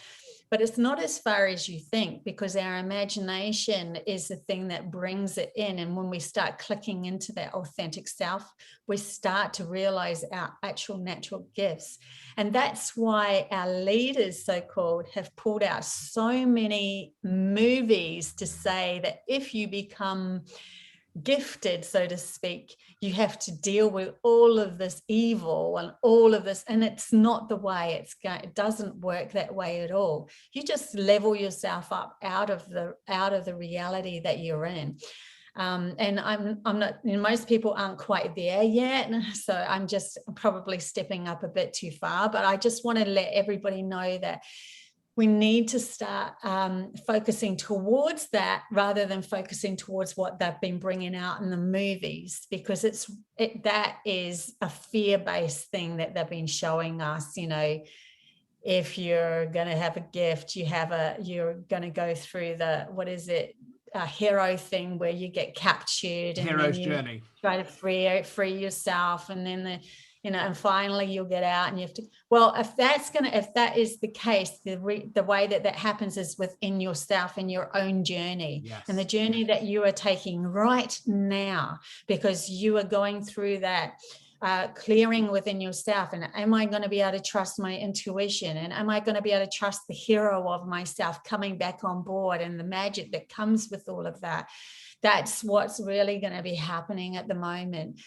but it's not as far as you think, because our imagination is the thing that brings it in. And when we start clicking into that authentic self, we start to realize our actual natural gifts. And that's why our leaders, so-called, have pulled out so many movies to say that if you become gifted, so to speak, you have to deal with all of this evil and all of this, and it's not the way it's going. It doesn't work that way at all. You just level yourself up out of the reality that you're in. And I'm not, you know, most people aren't quite there yet, so I'm just probably stepping up a bit too far, but I just want to let everybody know that we need to start focusing towards that, rather than focusing towards what they've been bringing out in the movies, because that is a fear-based thing that they've been showing us. You know, if you're going to have a gift, you're going to go through a hero thing where you get captured, and hero's then you journey, try to free yourself, and then you know, and finally you'll get out, and you have to, well, if that is the case, the way that happens is within yourself, in your own journey. Yes. And the journey that you are taking right now, because you are going through that clearing within yourself. And am I going to be able to trust my intuition? And am I going to be able to trust the hero of myself coming back on board, and the magic that comes with all of that? That's what's really going to be happening at the moment.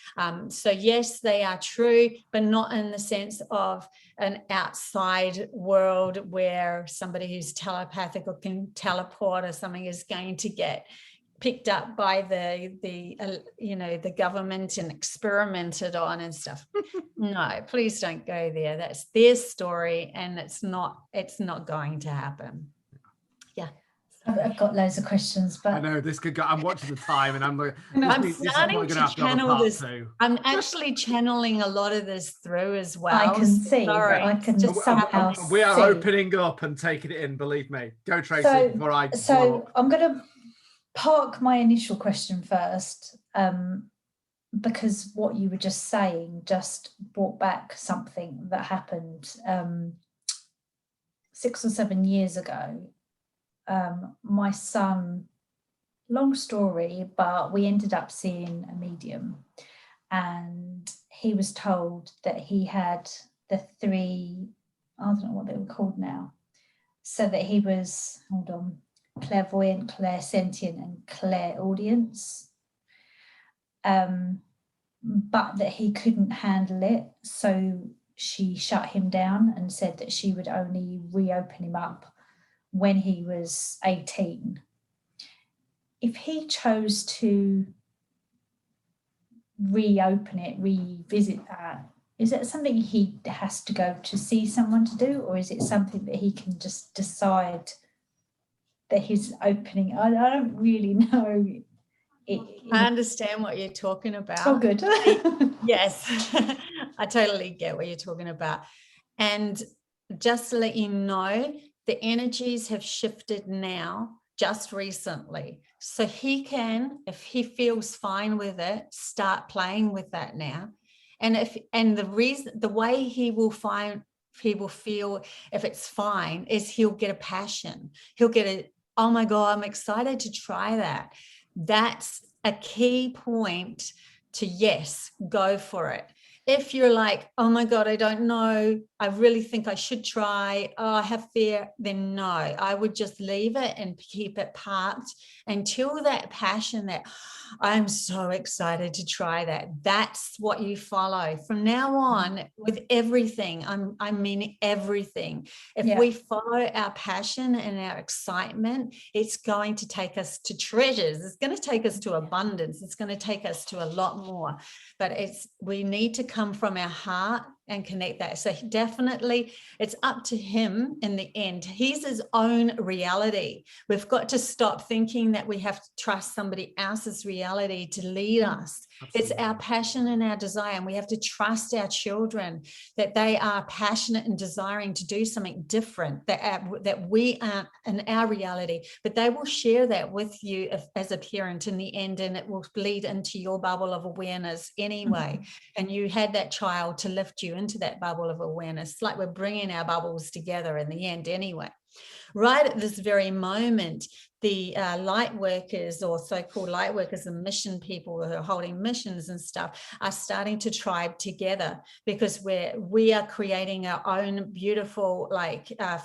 So yes, they are true, but not in the sense of an outside world where somebody who's telepathic or can teleport or something is going to get picked up by the government and experimented on and stuff. No, please don't go there. That's their story, and it's not going to happen. Yeah. I've got loads of questions, but I know this could go. I'm watching the time, and I'm like, I'm starting to channel this. I'm actually channeling a lot of this through as well. I can see. I can just somehow. We are opening up and taking it in. Believe me. Go, Tracey. Before I. So I'm going to park my initial question first, because what you were just saying just brought back something that happened 6 or 7 years ago. My son, long story, but we ended up seeing a medium, and he was told that he had the 3, I don't know what they were called now, so that he was, clairvoyant, clairsentient and clairaudience, but that he couldn't handle it, so she shut him down and said that she would only reopen him up when he was 18. If he chose to reopen it, revisit that, is it something he has to go to see someone to do, or is it something that he can just decide that he's opening? I don't really know. I understand what you're talking about. Oh, good. Yes, I totally get what you're talking about. And just to let you know, the energies have shifted now, just recently. So he can, if he feels fine with it, start playing with that now. And the way he will feel if it's fine is he'll get a passion. He'll get a, oh my God, I'm excited to try that. That's a key point to, yes, go for it. If you're like, oh my God, I don't know, I really think I should try, oh, I have fear, then no, I would just leave it and keep it parked until that passion that I'm so excited to try that. That's what you follow from now on with everything. I mean, everything. If we follow our passion and our excitement, it's going to take us to treasures. It's going to take us to abundance. It's going to take us to a lot more. But we need to come from our heart and connect that. So definitely it's up to him in the end. He's his own reality. We've got to stop thinking that we have to trust somebody else's reality to lead us. Absolutely. It's our passion and our desire, and we have to trust our children that they are passionate and desiring to do something different, that we aren't in our reality, but they will share that with you as a parent in the end, and it will bleed into your bubble of awareness anyway. And you had that child to lift you into that bubble of awareness. It's like we're bringing our bubbles together in the end anyway. Right at this very moment, the light workers, or so-called light workers and mission people who are holding missions and stuff, are starting to tribe together, because we are creating our own beautiful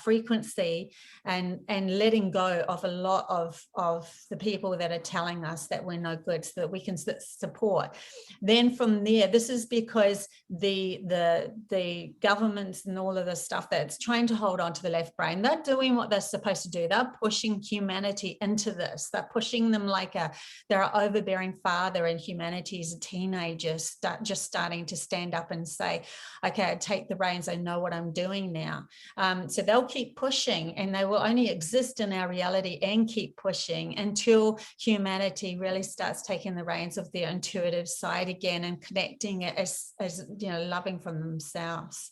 frequency and letting go of a lot of the people that are telling us that we're no good, so that we can support. Then from there, this is because the governments and all of the stuff that's trying to hold on to the left brain, they're doing what they're supposed to do. They're pushing humanity into this. They're pushing them like they're an overbearing father, and humanity is a teenager just starting to stand up and say, okay, I take the reins, I know what I'm doing now. So they'll keep pushing, and they will only exist in our reality and keep pushing until humanity really starts taking the reins of their intuitive side again and connecting it as loving from themselves.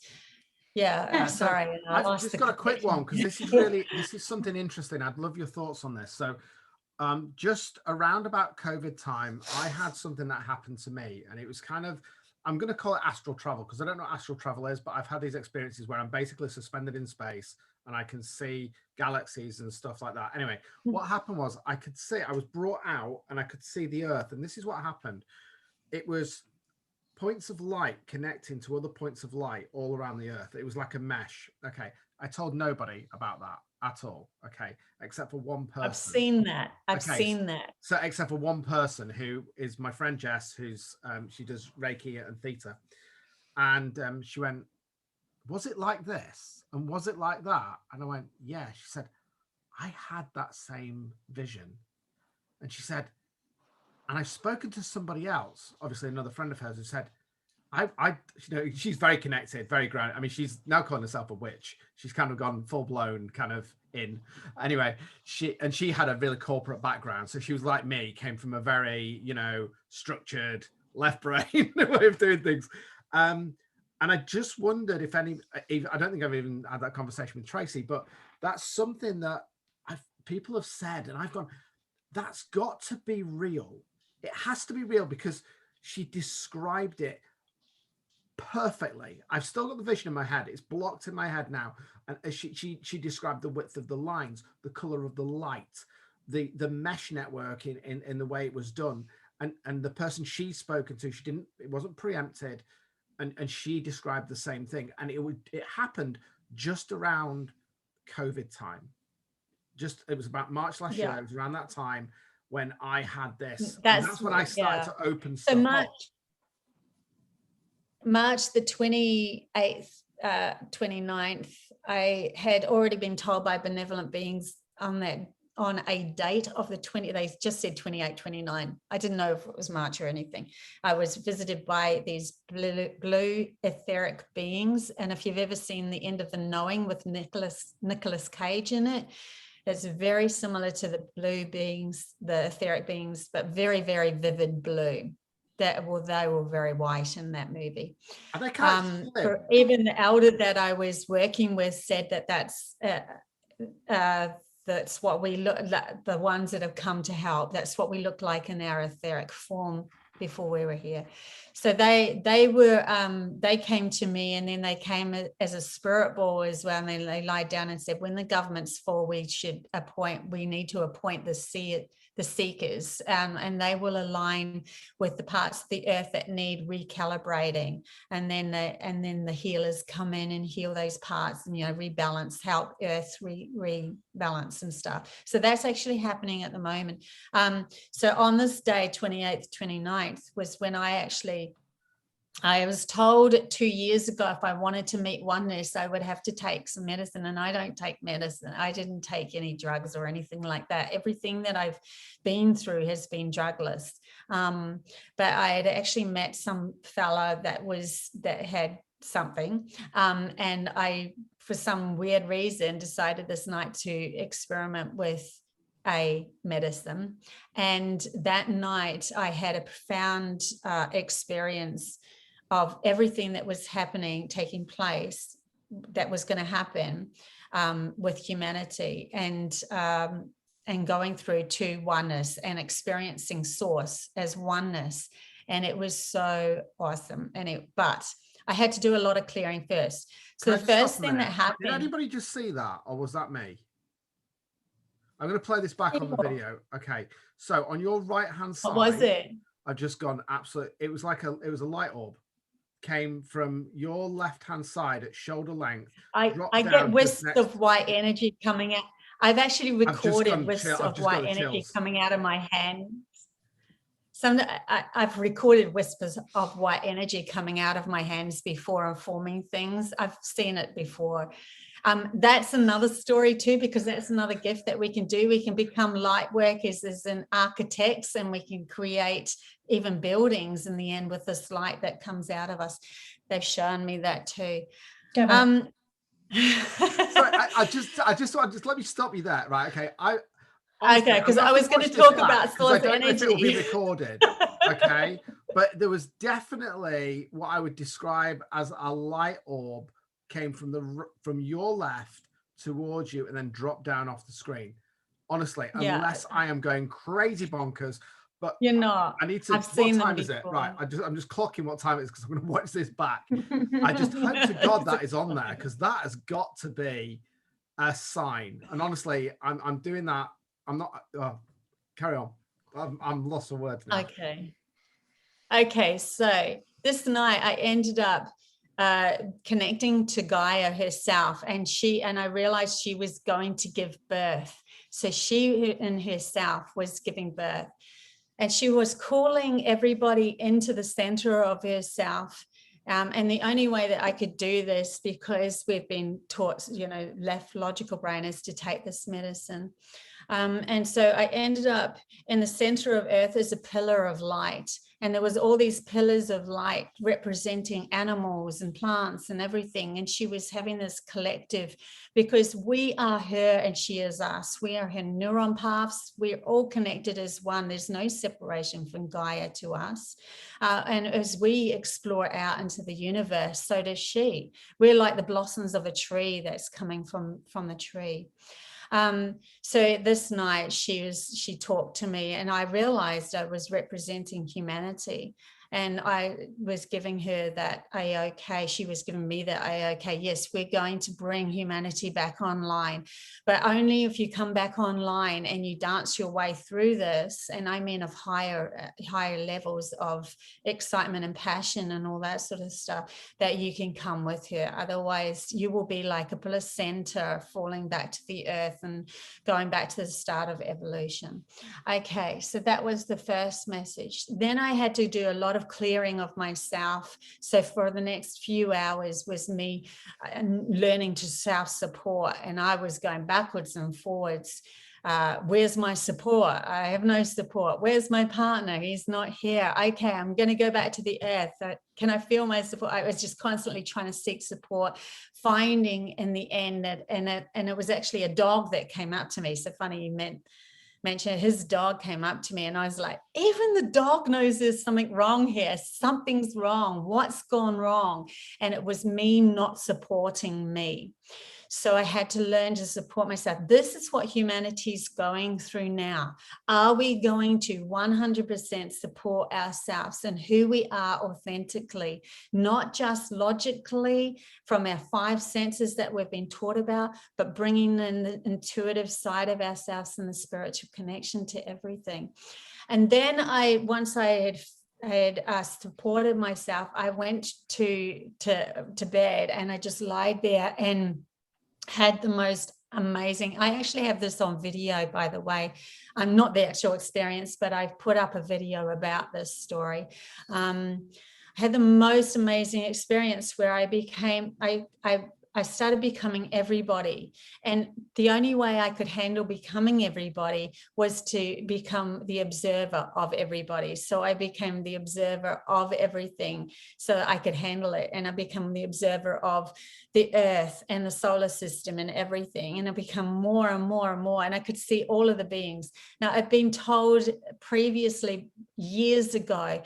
Yeah, sorry. I've just got a quick one, because this is something interesting. I'd love your thoughts on this. So just around about COVID time, I had something that happened to me, and it was kind of, I'm going to call it astral travel, because I don't know what astral travel is, but I've had these experiences where I'm basically suspended in space and I can see galaxies and stuff like that. Anyway, what happened was I was brought out and I could see the Earth, and this is what happened. It was points of light connecting to other points of light all around the Earth. It was like a mesh. Okay. I told nobody about that at all. Okay. Except for one person. I've seen that. I've seen that. So except for one person, who is my friend Jess, who's she does Reiki and Theta. And she went, was it like this? And was it like that? And I went, yeah. She said, I had that same vision. And she said, and I've spoken to somebody else, obviously another friend of hers, who said, she's very connected, very grounded. I mean, she's now calling herself a witch. She's kind of gone full blown kind of in. Anyway, she had a really corporate background. So she was like me, came from a very, structured left brain way of doing things. And I just wondered if I don't think I've even had that conversation with Tracey, but that's something that people have said, and I've gone, that's got to be real. It has to be real, because she described it perfectly. I've still got the vision in my head. It's blocked in my head now. And she described the width of the lines, the color of the light, the mesh network in the way it was done. And the person she's spoken to, it wasn't preempted. And she described the same thing. And it happened just around COVID time. It was about March last year. It was around that time when I had this. That's when I started to open stuff up. March the 28th, 29th, I had already been told by benevolent beings on a date of the 20, they just said 28, 29. I didn't know if it was March or anything. I was visited by these blue etheric beings. And if you've ever seen The End of the Knowing with Nicolas Cage in it, it's very similar to the blue beings, the etheric beings, but very, very vivid blue. They were very white in that movie. Even the elder that I was working with said that's what we look like, the ones that have come to help. That's what we look like in our etheric form before we were here. So they came to me, and then they came as a spirit ball as well. And they lied down and said, when the governments fall, we need to appoint the seekers, and they will align with the parts of the earth that need recalibrating, and then the healers come in and heal those parts, and rebalance, help earth rebalance and stuff. So that's actually happening at the moment. So on this day, 28th, 29th, was when I was told 2 years ago if I wanted to meet oneness, I would have to take some medicine, and I don't take medicine. I didn't take any drugs or anything like that. Everything that I've been through has been drugless. But I had actually met some fella that had something, and I, for some weird reason, decided this night to experiment with a medicine. And that night I had a profound experience of everything that was taking place, that was going to happen with humanity, and going through to oneness and experiencing source as oneness. And it was so awesome. But I had to do a lot of clearing first. So the first thing that happened. Did anybody just see that, or was that me? I'm going to play this back on the video. Okay. So on your right hand side, what was it? I've just gone absolute. It was a light orb. Came from your left hand side at shoulder length. I get wisps of white energy coming out. I've actually recorded wisps of white energy coming out of my hands. I've recorded whispers of white energy coming out of my hands before and forming things. I've seen it before. That's another story too, because that's another gift that we can do. We can become light workers as an architects, and we can create even buildings in the end with this light that comes out of us. They've shown me that too. Sorry, I just let me stop you there, right? Okay, okay, because I was going to talk about source energy. I don't know if it will be recorded. Okay, but there was definitely what I would describe as a light orb came from your left towards you and then dropped down off the screen. Honestly, unless I am going crazy bonkers, but you're not. I need to. I've seen what time them is it? before. Right. I'm just clocking what time it is because I'm going to watch this back. I just hope to God that is on there, because that has got to be a sign. And honestly, I'm doing that. I'm not. Carry on. I'm lost for words now. Okay. So this night I ended up connecting to Gaia herself, and I realized she was going to give birth. So she in herself was giving birth, and she was calling everybody into the center of herself. And the only way that I could do this, because we've been taught, left logical brain, is to take this medicine. And so I ended up in the center of earth as a pillar of light. And there was all these pillars of light representing animals and plants and everything. And she was having this collective, because we are her and she is us. We are her neuron paths. We're all connected as one. There's no separation from Gaia to us. And as we explore out into the universe, so does she. We're like the blossoms of a tree that's coming from the tree. So this night she talked to me, and I realized I was representing humanity, and I was giving her that A-OK. She was giving me that A-OK. Yes, we're going to bring humanity back online, but only if you come back online and you dance your way through this. And I mean of higher levels of excitement and passion and all that sort of stuff, that you can come with her. Otherwise, you will be like a placenta falling back to the earth and going back to the start of evolution. Okay, so that was the first message. Then I had to do a lot of clearing of myself. So for the next few hours was me learning to self-support, and I was going backwards and forwards. Where's my support? I have no support. Where's my partner? He's not here. Okay, I'm going to go back to the earth. Can I feel my support? I was just constantly trying to seek support, finding in the end that, and it was actually a dog that came up to me. So funny you mentioned his dog came up to me, and I was like, even the dog knows there's something wrong here. Something's wrong. What's gone wrong? And it was me not supporting me. So I had to learn to support myself. This is what humanity's going through now. Are we going to 100% support ourselves and who we are authentically, not just logically from our 5 senses that we've been taught about, but bringing in the intuitive side of ourselves and the spiritual connection to everything. And then once I had supported myself, I went to bed, and I just lied there and had the most amazing, I actually have this on video, by the way. I'm not the actual experience, but I've put up a video about this story. I had the most amazing experience where I started becoming everybody. And the only way I could handle becoming everybody was to become the observer of everybody. So I became the observer of everything so I could handle it. And I became the observer of the earth and the solar system and everything. And I become more and more and more. And I could see all of the beings. Now, I've been told previously, years ago,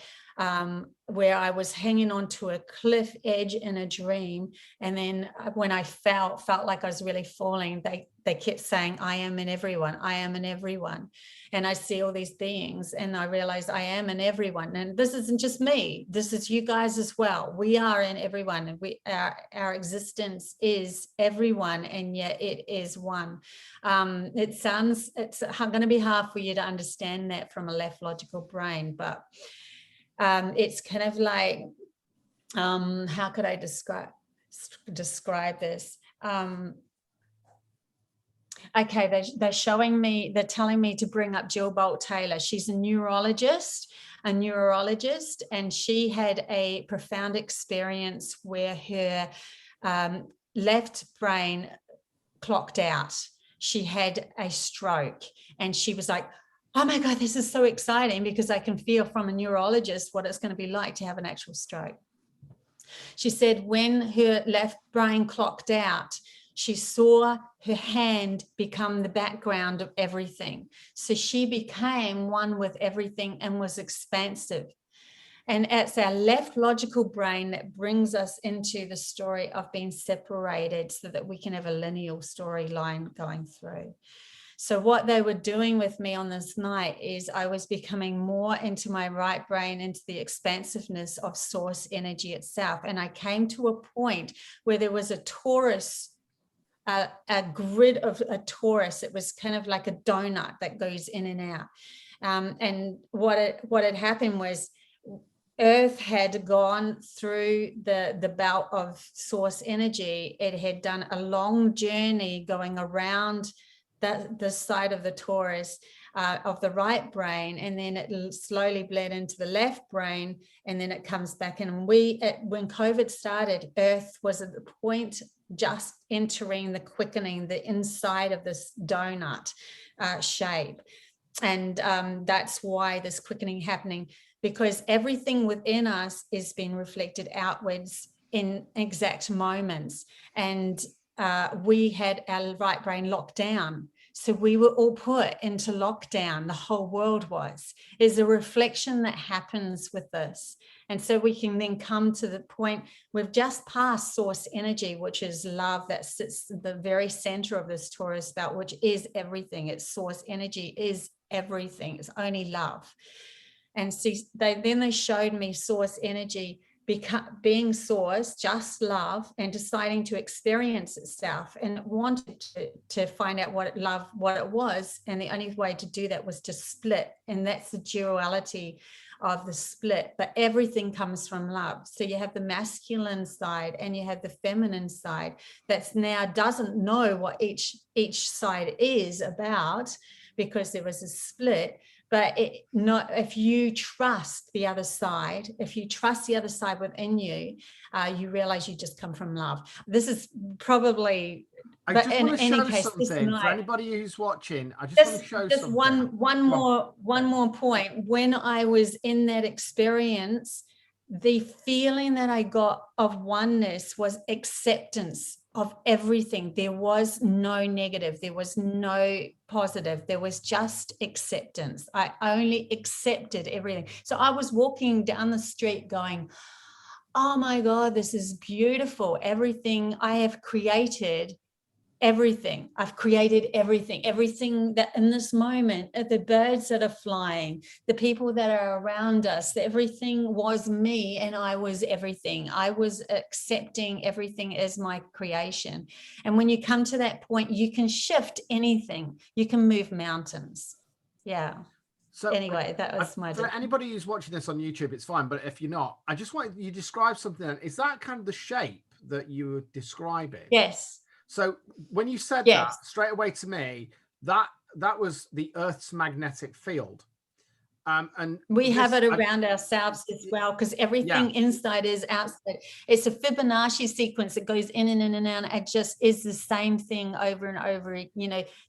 where I was hanging onto a cliff edge in a dream. And then when I felt like I was really falling, they kept saying, I am in everyone, I am in everyone. And I see all these beings, and I realized I am in everyone. And this isn't just me, this is you guys as well. We are in everyone, and our existence is everyone, and yet it is one. It's going to be hard for you to understand that from a left logical brain, but it's kind of like, how could I describe this? Okay, they're showing me, they're telling me to bring up Jill Bolt Taylor. She's a neurologist, and she had a profound experience where her left brain clocked out. She had a stroke, and she was like, oh my God, this is so exciting, because I can feel from a neurologist what it's going to be like to have an actual stroke. She said when her left brain clocked out, she saw her hand become the background of everything. So she became one with everything and was expansive. And it's our left logical brain that brings us into the story of being separated so that we can have a linear storyline going through. So what they were doing with me on this night is I was becoming more into my right brain, into the expansiveness of source energy itself. And I came to a point where there was a torus, a grid of a torus. It was kind of like a donut that goes in and out. And what had happened was Earth had gone through the belt of source energy. It had done a long journey going around the side of the torus of the right brain, and then it slowly bled into the left brain, and then it comes back in. And when COVID started, Earth was at the point just entering the quickening, the inside of this donut shape. And that's why this quickening happening, because everything within us is being reflected outwards in exact moments. And we had our right brain locked down. So we were all put into lockdown. The whole world was. There's a reflection that happens with this. And so we can then come to the point, we've just passed source energy, which is love, that sits at the very center of this torus belt, which is everything. It's source energy is everything. It's only love. And see, they showed me source energy being source, just love, and deciding to experience itself, and it wanted to find out what it was. And the only way to do that was to split. And that's the duality of the split. But everything comes from love. So you have the masculine side and you have the feminine side that's now doesn't know what each side is about, because there was a split. But if you trust the other side, within you, you realize you just come from love. This is probably. I just want to show something for anybody who's watching. I just want to show just something. one more point. When I was in that experience, the feeling that I got of oneness was acceptance of everything. There was no negative, there was no positive, there was just acceptance. I only accepted everything. So I was walking down the street going, oh my God, this is beautiful. Everything I have created everything. I've created everything that in this moment, the birds that are flying, the people that are around us, everything was me, and I was everything. I was accepting everything as my creation. And when you come to that point, you can shift anything. You can move mountains. Yeah. So anyway, that was my... For anybody who's watching this on YouTube, it's fine. But if you're not, I just want you to describe something. Is that kind of the shape that you were describing? Yes. So when you said that, straight away to me, that was the Earth's magnetic field. And we have it around ourselves as well, because everything inside is outside. It's a Fibonacci sequence that goes in and in and out. It just is the same thing over and over.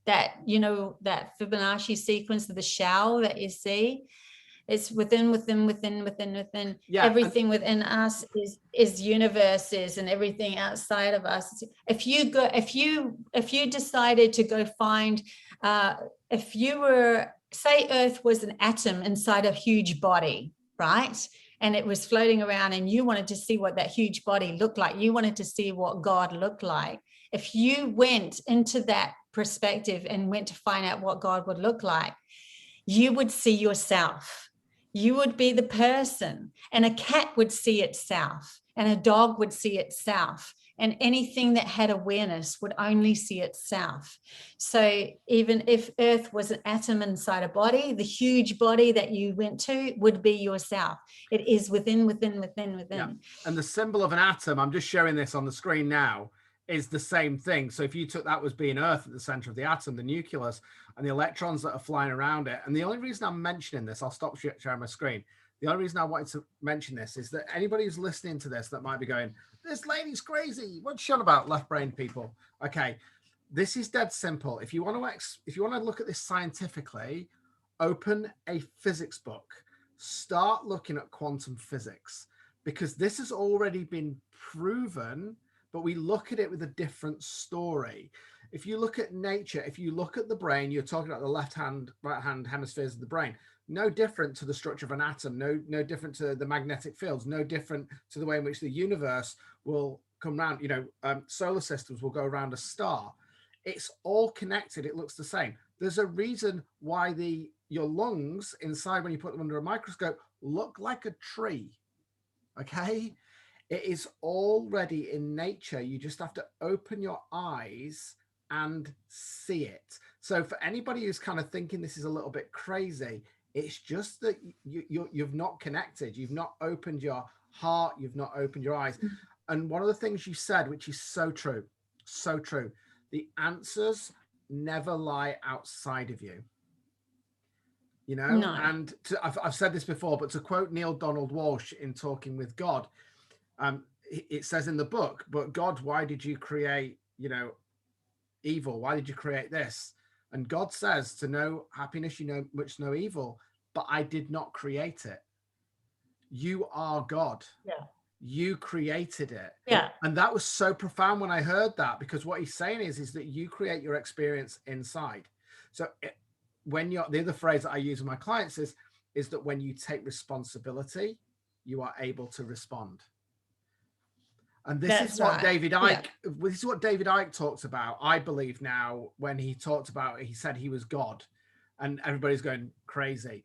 That Fibonacci sequence of the shell that you see. It's within. Yeah, everything within us is universes, and everything outside of us. If you decided to go find, if you were, say Earth was an atom inside a huge body, right? And it was floating around, and you wanted to see what that huge body looked like. You wanted to see what God looked like. If you went into that perspective and went to find out what God would look like, you would see yourself. You would be the person, and a cat would see itself, and a dog would see itself, and anything that had awareness would only see itself. So even if Earth was an atom inside a body, the huge body that you went to would be yourself. It is within. Yeah. And the symbol of an atom, I'm just showing this on the screen now, is the same thing. So if you took that as being Earth at the center of the atom, the nucleus, and the electrons that are flying around it. And the only reason I'm mentioning this, I'll stop sharing my screen. The only reason I wanted to mention this is that anybody who's listening to this that might be going, this lady's crazy. What's she on about, left brain people? Okay, this is dead simple. If you want to look at this scientifically, open a physics book. Start looking at quantum physics, because this has already been proven, but we look at it with a different story. If you look at nature, if you look at the brain, you're talking about the left hand, right hand hemispheres of the brain, no different to the structure of an atom, no different to the magnetic fields, no different to the way in which the universe will come around. Solar systems will go around a star. It's all connected. It looks the same. There's a reason why your lungs inside, when you put them under a microscope, look like a tree. Okay? It is already in nature. You just have to open your eyes and see it. So for anybody who's kind of thinking this is a little bit crazy, it's just that you've not connected. You've not opened your heart. You've not opened your eyes. And one of the things you said, which is so true, the answers never lie outside of you. No. And I've said this before, but to quote Neil Donald Walsh in Talking with God, it says in the book, but God, why did you create, evil? Why did you create this? And God says, to know happiness, you must know evil, but I did not create it. You are God. Yeah. You created it. Yeah. And that was so profound when I heard that, because what he's saying is that you create your experience inside. So the other phrase that I use with my clients is that when you take responsibility, you are able to respond. And this is what David Icke, this is what David Icke talks about, I believe now, when he talked about, he said he was God, and everybody's going crazy.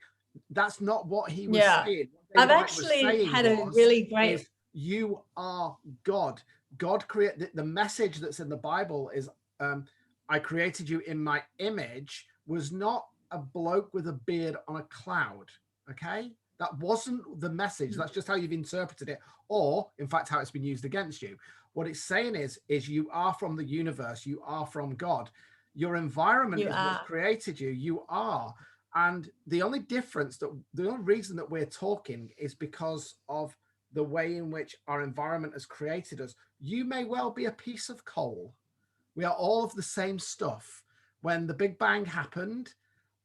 That's not what he was saying. I've actually had a really great... You are God. God created, the message that's in the Bible is, I created you in my image, was not a bloke with a beard on a cloud, okay? That wasn't the message. That's just how you've interpreted it, or in fact, how it's been used against you. What it's saying is you are from the universe. You are from God. Your environment is what created you. You are. And the only reason that we're talking is because of the way in which our environment has created us. You may well be a piece of coal. We are all of the same stuff. When the Big Bang happened,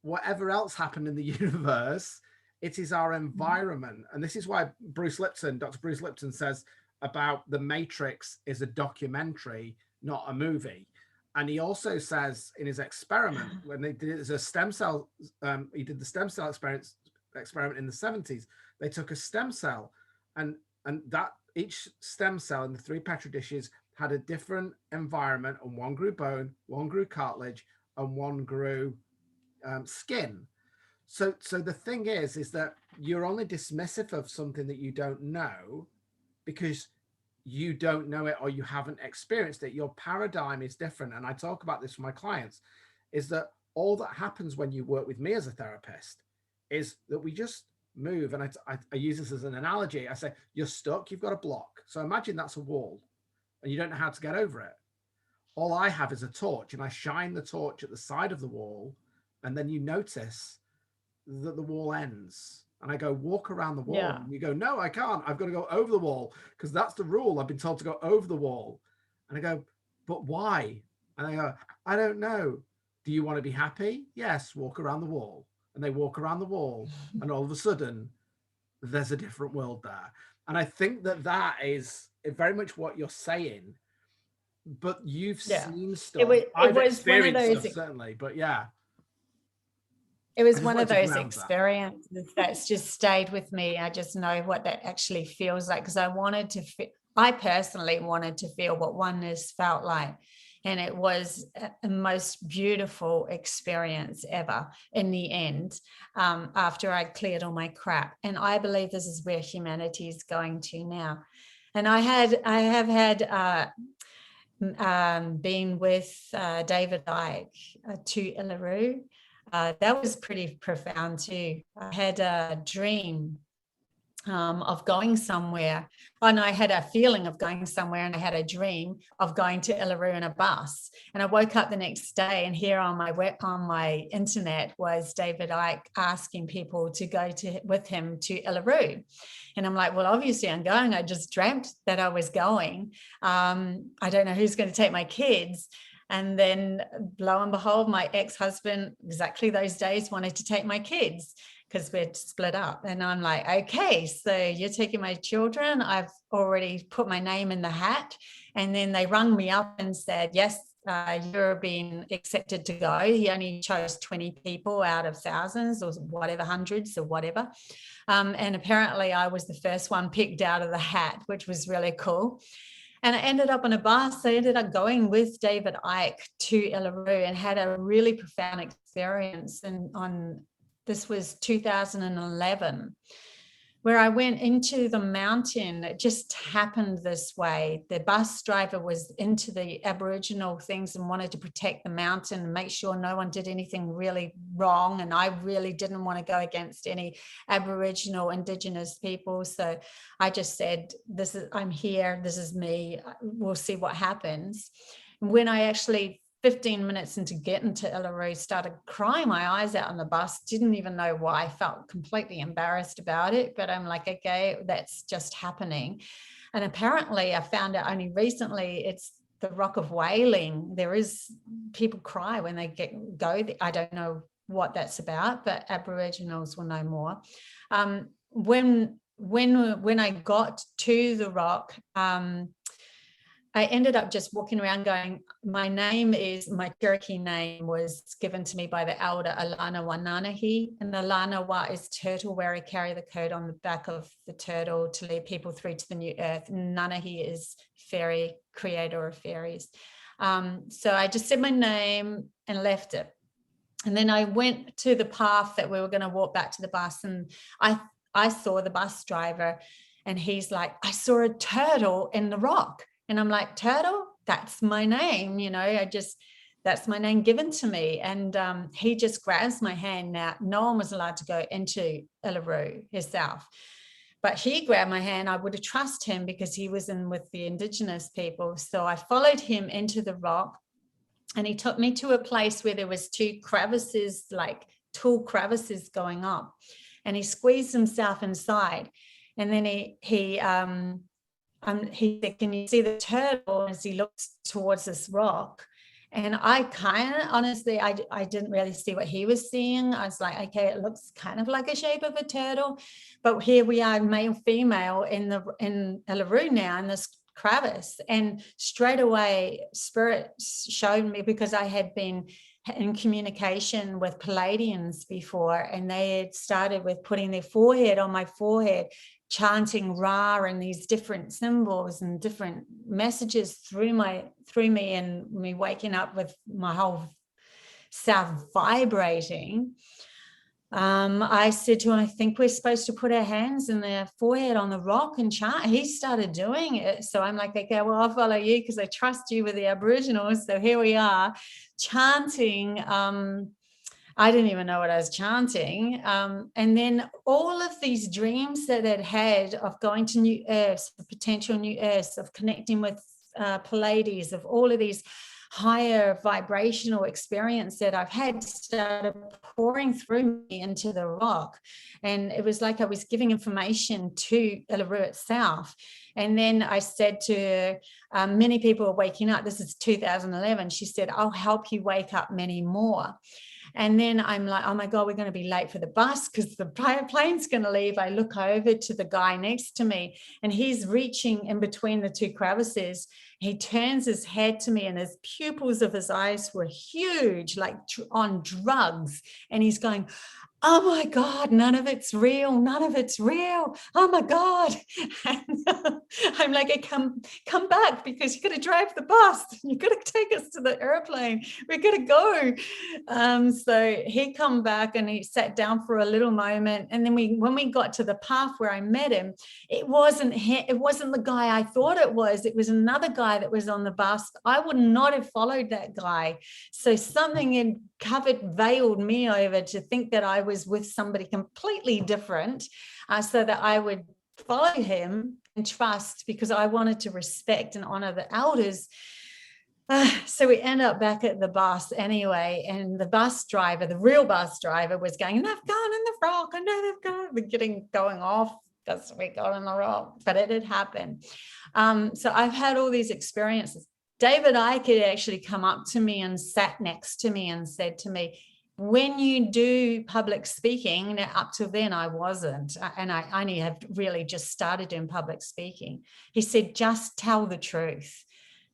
whatever else happened in the universe, it is our environment. And this is why Dr. Bruce Lipton says about The Matrix is a documentary, not a movie. And he also says in his experiment, when they did a stem cell, he did the stem cell experiment in the 70s. They took a stem cell and that each stem cell in the 3 Petri dishes had a different environment, and one grew bone, one grew cartilage, and one grew skin. So the thing is that you're only dismissive of something that you don't know because you don't know it or you haven't experienced it. Your paradigm is different. And I talk about this with my clients, is that all that happens when you work with me as a therapist is that we just move. And I use this as an analogy. I say, you're stuck, you've got a block. So imagine that's a wall and you don't know how to get over it. All I have is a torch, and I shine the torch at the side of the wall, and then you notice that the wall ends. And I go, walk around the wall. Yeah. And you go, no, I can't. I've got to go over the wall because that's the rule. I've been told to go over the wall. And I go, but why? And I go, I don't know. Do you want to be happy? Yes, walk around the wall. And they walk around the wall, and all of a sudden, there's a different world there. And I think that is very much what you're saying. But you've seen stuff. I've experienced stuff, certainly. But yeah. It was one of those experiences that's just stayed with me. I just know what that actually feels like, because I personally wanted to feel what oneness felt like. And it was the most beautiful experience ever in the end, after I cleared all my crap. And I believe this is where humanity is going to now. And I have had been with David Icke to Uluru. That was pretty profound too. I had a dream of going somewhere. And I had a feeling of going somewhere, and I had a dream of going to Uluru in a bus. And I woke up the next day, and here on my internet was David Icke asking people to go with him to Uluru. And I'm like, well, obviously I'm going. I just dreamt that I was going. I don't know who's going to take my kids. And then lo and behold, my ex-husband, exactly those days, wanted to take my kids because we'd split up. And I'm like, okay, so you're taking my children. I've already put my name in the hat. And then they rung me up and said, yes, you're being accepted to go. He only chose 20 people out of thousands or whatever, hundreds or whatever. And apparently I was the first one picked out of the hat, which was really cool. And I ended up on a bus. I ended up going with David Icke to Uluru and had a really profound experience. And this was 2011, where I went into the mountain. It just happened this way. The bus driver was into the Aboriginal things and wanted to protect the mountain and make sure no one did anything really wrong. And I really didn't want to go against any Aboriginal Indigenous people. So I just said, I'm here, this is me, we'll see what happens. When I actually 15 minutes into getting to Uluru, started crying my eyes out on the bus, didn't even know why, felt completely embarrassed about it, but I'm like, okay, that's just happening. And apparently I found out only recently, it's the Rock of Wailing. People cry when they go. I don't know what that's about, but Aboriginals will know more. When I got to the rock, I ended up just walking around going, my Cherokee name was given to me by the elder Alana Wananahi, and Alana Wa is turtle, where I carry the code on the back of the turtle to lead people through to the new earth. Nanahi is fairy, creator of fairies. So I just said my name and left it. And then I went to the path that we were going to walk back to the bus, and I saw the bus driver, and he's like, I saw a turtle in the rock. And I'm like, turtle, that's my name, that's my name given to me. And he just grabs my hand. Now, no one was allowed to go into Uluru himself, but he grabbed my hand. I would have trusted him because he was in with the Indigenous people. So I followed him into the rock, and he took me to a place where there was two crevices, like tall crevices going up, and he squeezed himself inside. And then he said, can you see the turtle, as he looks towards this rock? And I kind of, honestly, I didn't really see what he was seeing. I was like, okay, it looks kind of like a shape of a turtle, but here we are, male, female in Uluru now in this crevice. And straight away, spirit showed me, because I had been in communication with Palladians before, and they had started with putting their forehead on my forehead, chanting Ra and these different symbols and different messages through me, and me waking up with my whole self vibrating. I said to him, I think we're supposed to put our hands in their forehead on the rock and chant. He started doing it. So I'm like, okay, well, I'll follow you because I trust you with the Aboriginals. So here we are chanting. I didn't even know what I was chanting. And then all of these dreams that I'd had of going to new earths, potential new earths, of connecting with Pleiades, of all of these higher vibrational experience that I've had started pouring through me into the rock. And it was like I was giving information to Uluru itself. And then I said to her, many people are waking up. This is 2011. She said, I'll help you wake up many more. And then I'm like, oh my God, we're going to be late for the bus because the plane's going to leave. I look over to the guy next to me and he's reaching in between the two crevices. He turns his head to me and his pupils of his eyes were huge, like on drugs. And he's going, oh my God, none of it's real. None of it's real. Oh my God. And I'm like, hey, come back because you got to drive the bus. You got to take us to the airplane. We're going to go. So he come back and he sat down for a little moment. And then when we got to the path where I met him, it wasn't the guy I thought it was. It was another guy that was on the bus. I would not have followed that guy. So something had veiled me over to think that I was with somebody completely different, so that I would follow him and trust, because I wanted to respect and honor the elders. So we end up back at the bus anyway, and the bus driver, the real bus driver, was going, and they've gone in the rock, I know they've gone. We're going off because we got in the rock, but it had happened. So I've had all these experiences. David Icke had actually come up to me and sat next to me and said to me, when you do public speaking, now up till then I wasn't, and I only have really just started doing public speaking. He said, just tell the truth.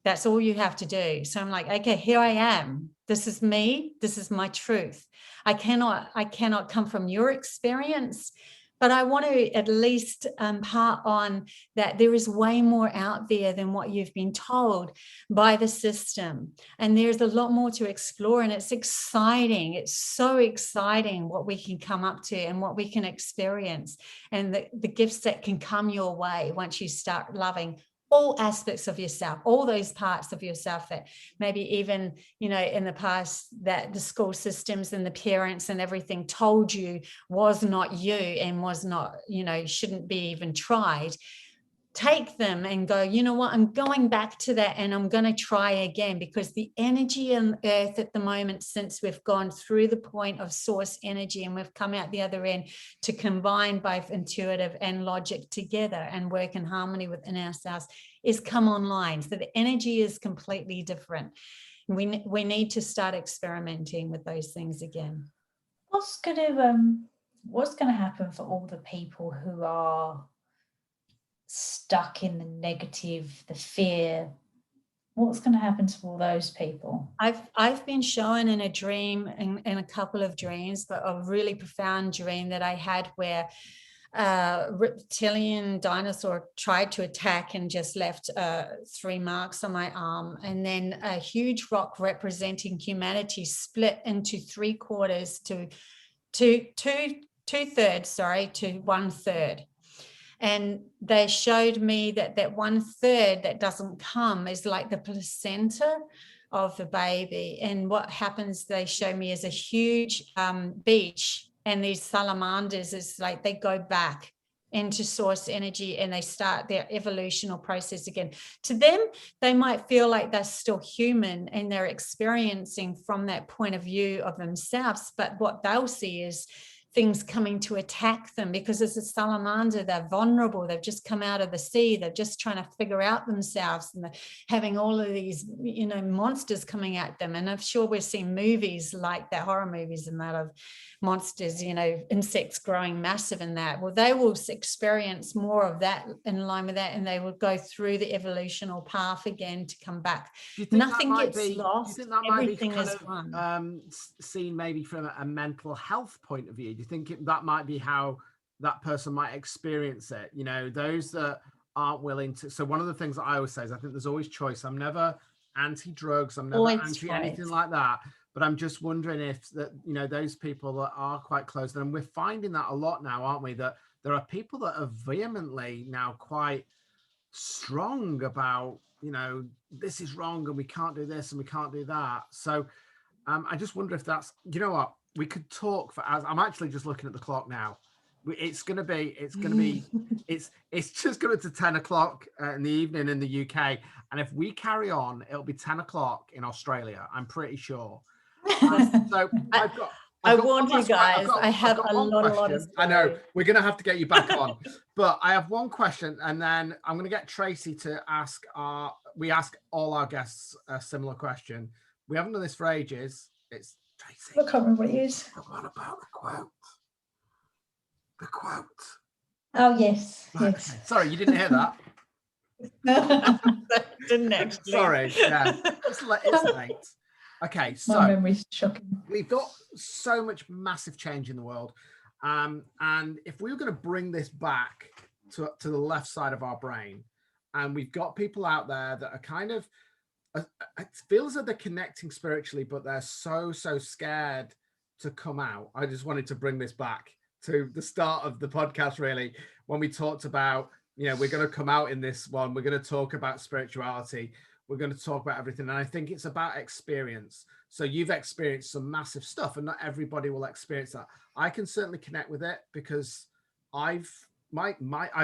That's all you have to do. So I'm like, okay, here I am. This is me. This is my truth. I cannot come from your experience, but I want to at least part on that there is way more out there than what you've been told by the system. And there's a lot more to explore, and it's exciting. It's so exciting what we can come up to and what we can experience, and the gifts that can come your way once you start loving all aspects of yourself, all those parts of yourself that maybe even, in the past that the school systems and the parents and everything told you was not you and was not, shouldn't be even tried. Take them and go, you know what, I'm going back to that and I'm going to try again, because the energy on earth at the moment, since we've gone through the point of source energy and we've come out the other end to combine both intuitive and logic together and work in harmony within ourselves, is come online. So the energy is completely different. We need to start experimenting with those things again. What's going to happen for all the people who are stuck in the negative, the fear? What's going to happen to all those people? I've been shown in a dream, in a couple of dreams, but a really profound dream that I had where a reptilian dinosaur tried to attack and just left 3 marks on my arm, and then a huge rock representing humanity split into 3/4 to 2/3 to 1/3. And they showed me that 1/3 that doesn't come is like the placenta of the baby. And what happens, they show me, is a huge beach, and these salamanders is like they go back into source energy and they start their evolutional process again. To them, they might feel like they're still human and they're experiencing from that point of view of themselves, but what they'll see is things coming to attack them, because as a salamander, they're vulnerable. They've just come out of the sea. They're just trying to figure out themselves, and they're having all of these, monsters coming at them. And I'm sure we've seen movies like that, horror movies and that, of monsters, insects growing massive in that. Well, they will experience more of that in line with that, and they will go through the evolutional path again to come back. Nothing gets lost. Everything is one. Seen maybe from a mental health point of view? Do you think that might be how that person might experience it. You know, those that aren't willing to. So one of the things that I always say is I think there's always choice. I'm never anti-drugs. I'm never Always anti choice. anything like that. But I'm just wondering if that, you know, those people that are quite close, and we're finding that a lot now, aren't we? That there are people that are vehemently now quite strong about, you know, this is wrong and we can't do this and we can't do that. So I just wonder if that's, you know what, we could talk for hours. I'm actually just looking at the clock now. It's just going to 10 o'clock in the evening in the UK. And if we carry on, it'll be 10 o'clock in Australia, I'm pretty sure. So I warned you guys. I have a lot of stories. I know we're going to have to get you back on, but I have one question, and then I'm going to get Tracey to ask we ask all our guests a similar question. We haven't done this for ages. It's Tracey. I can't remember what it is. What about the quote? The quote. Oh, yes. Right, Yes. okay. Sorry, you didn't hear that. Didn't actually. Sorry. Yeah. It's late. Okay, so my memory's shocking. We've got so much massive change in the world, and if we were going to bring this back to the left side of our brain, and we've got people out there that are kind of, it feels that they're connecting spiritually, but they're so scared to come out. I just wanted to bring this back to the start of the podcast, really, when we talked about, you know, we're going to come out in this one, we're going to talk about spirituality, we're going to talk about everything. And I think it's about experience. So you've experienced some massive stuff, and not everybody will experience that. I can certainly connect with it because I've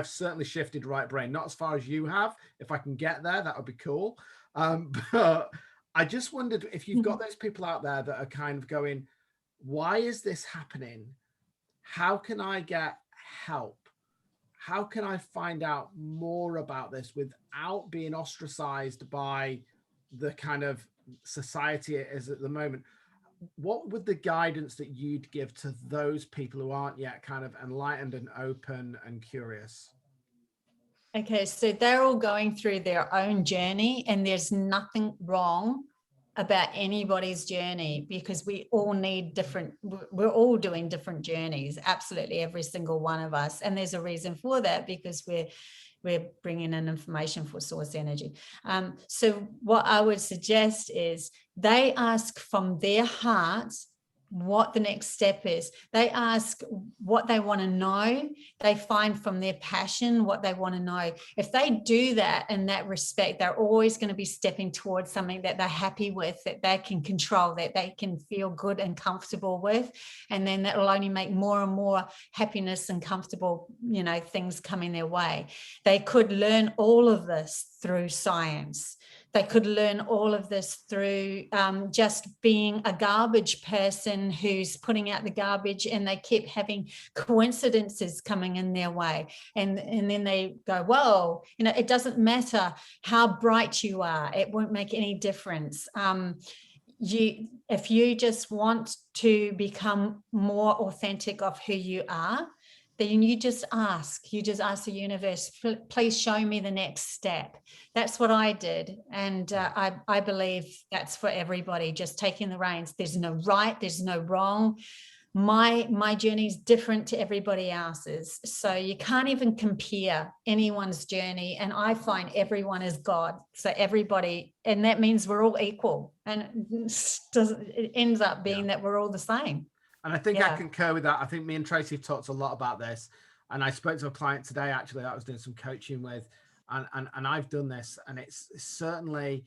certainly shifted right brain, not as far as you have. If I can get there, that would be cool. But I just wondered if you've got those people out there that are kind of going, why is this happening? How can I get help? How can I find out more about this without being ostracized by the kind of society it is at the moment? What would the guidance that you'd give to those people who aren't yet kind of enlightened and open and curious? Okay, so they're all going through their own journey, and there's nothing wrong about anybody's journey, because we all need we're all doing different journeys, absolutely every single one of us, and there's a reason for that, because we're bringing in information for source energy. So what I would suggest is they ask from their hearts what the next step is. They ask what they want to know. They find from their passion what they want to know. If they do that in that respect, they're always going to be stepping towards something that they're happy with, that they can control, that they can feel good and comfortable with. And then that will only make more and more happiness and comfortable, you know, things coming their way. They could learn all of this through science. They could learn all of this through just being a garbage person who's putting out the garbage, and they keep having coincidences coming in their way. And then they go, whoa, you know, it doesn't matter how bright you are. It won't make any difference. If you just want to become more authentic of who you are, then you just ask the universe, please show me the next step. That's what I did. And I believe that's for everybody, just taking the reins. There's no right, there's no wrong. My journey is different to everybody else's. So you can't even compare anyone's journey. And I find everyone is God. So everybody, and that means we're all equal. And it ends up being that we're all the same. And I think I concur with that. I think me and Tracey have talked a lot about this. And I spoke to a client today, actually, that I was doing some coaching with. And I've done this. And it's certainly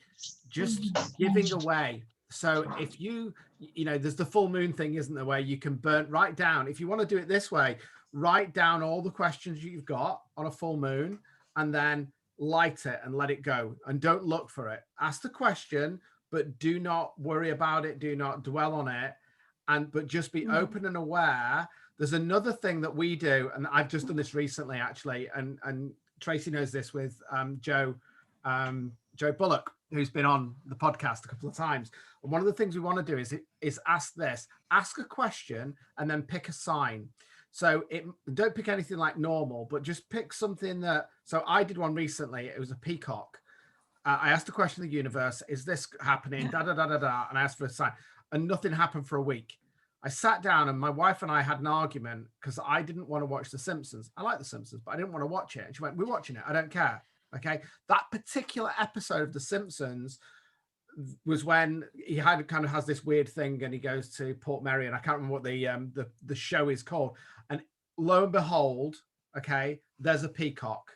just giving away. So if you know, there's the full moon thing, isn't there, where you can write down, if you want to do it this way, write down all the questions you've got on a full moon, and then light it and let it go. And don't look for it. Ask the question, but do not worry about it. Do not dwell on it. But just be open and aware. There's another thing that we do, and I've just done this recently, actually, and Tracey knows this with Joe Bullock, who's been on the podcast a couple of times. And one of the things we want to do is ask a question and then pick a sign. So don't pick anything like normal, but just pick something that. So I did one recently. It was a peacock. I asked a question to the universe: is this happening? Da da da da da. And I asked for a sign. And nothing happened for a week. I sat down and my wife and I had an argument because I didn't want to watch The Simpsons. I like The Simpsons, but I didn't want to watch it. And she went, we're watching it. I don't care. Okay. That particular episode of The Simpsons was when he has this weird thing and he goes to Port Mary, and I can't remember what the show is called. And lo and behold, okay, there's a peacock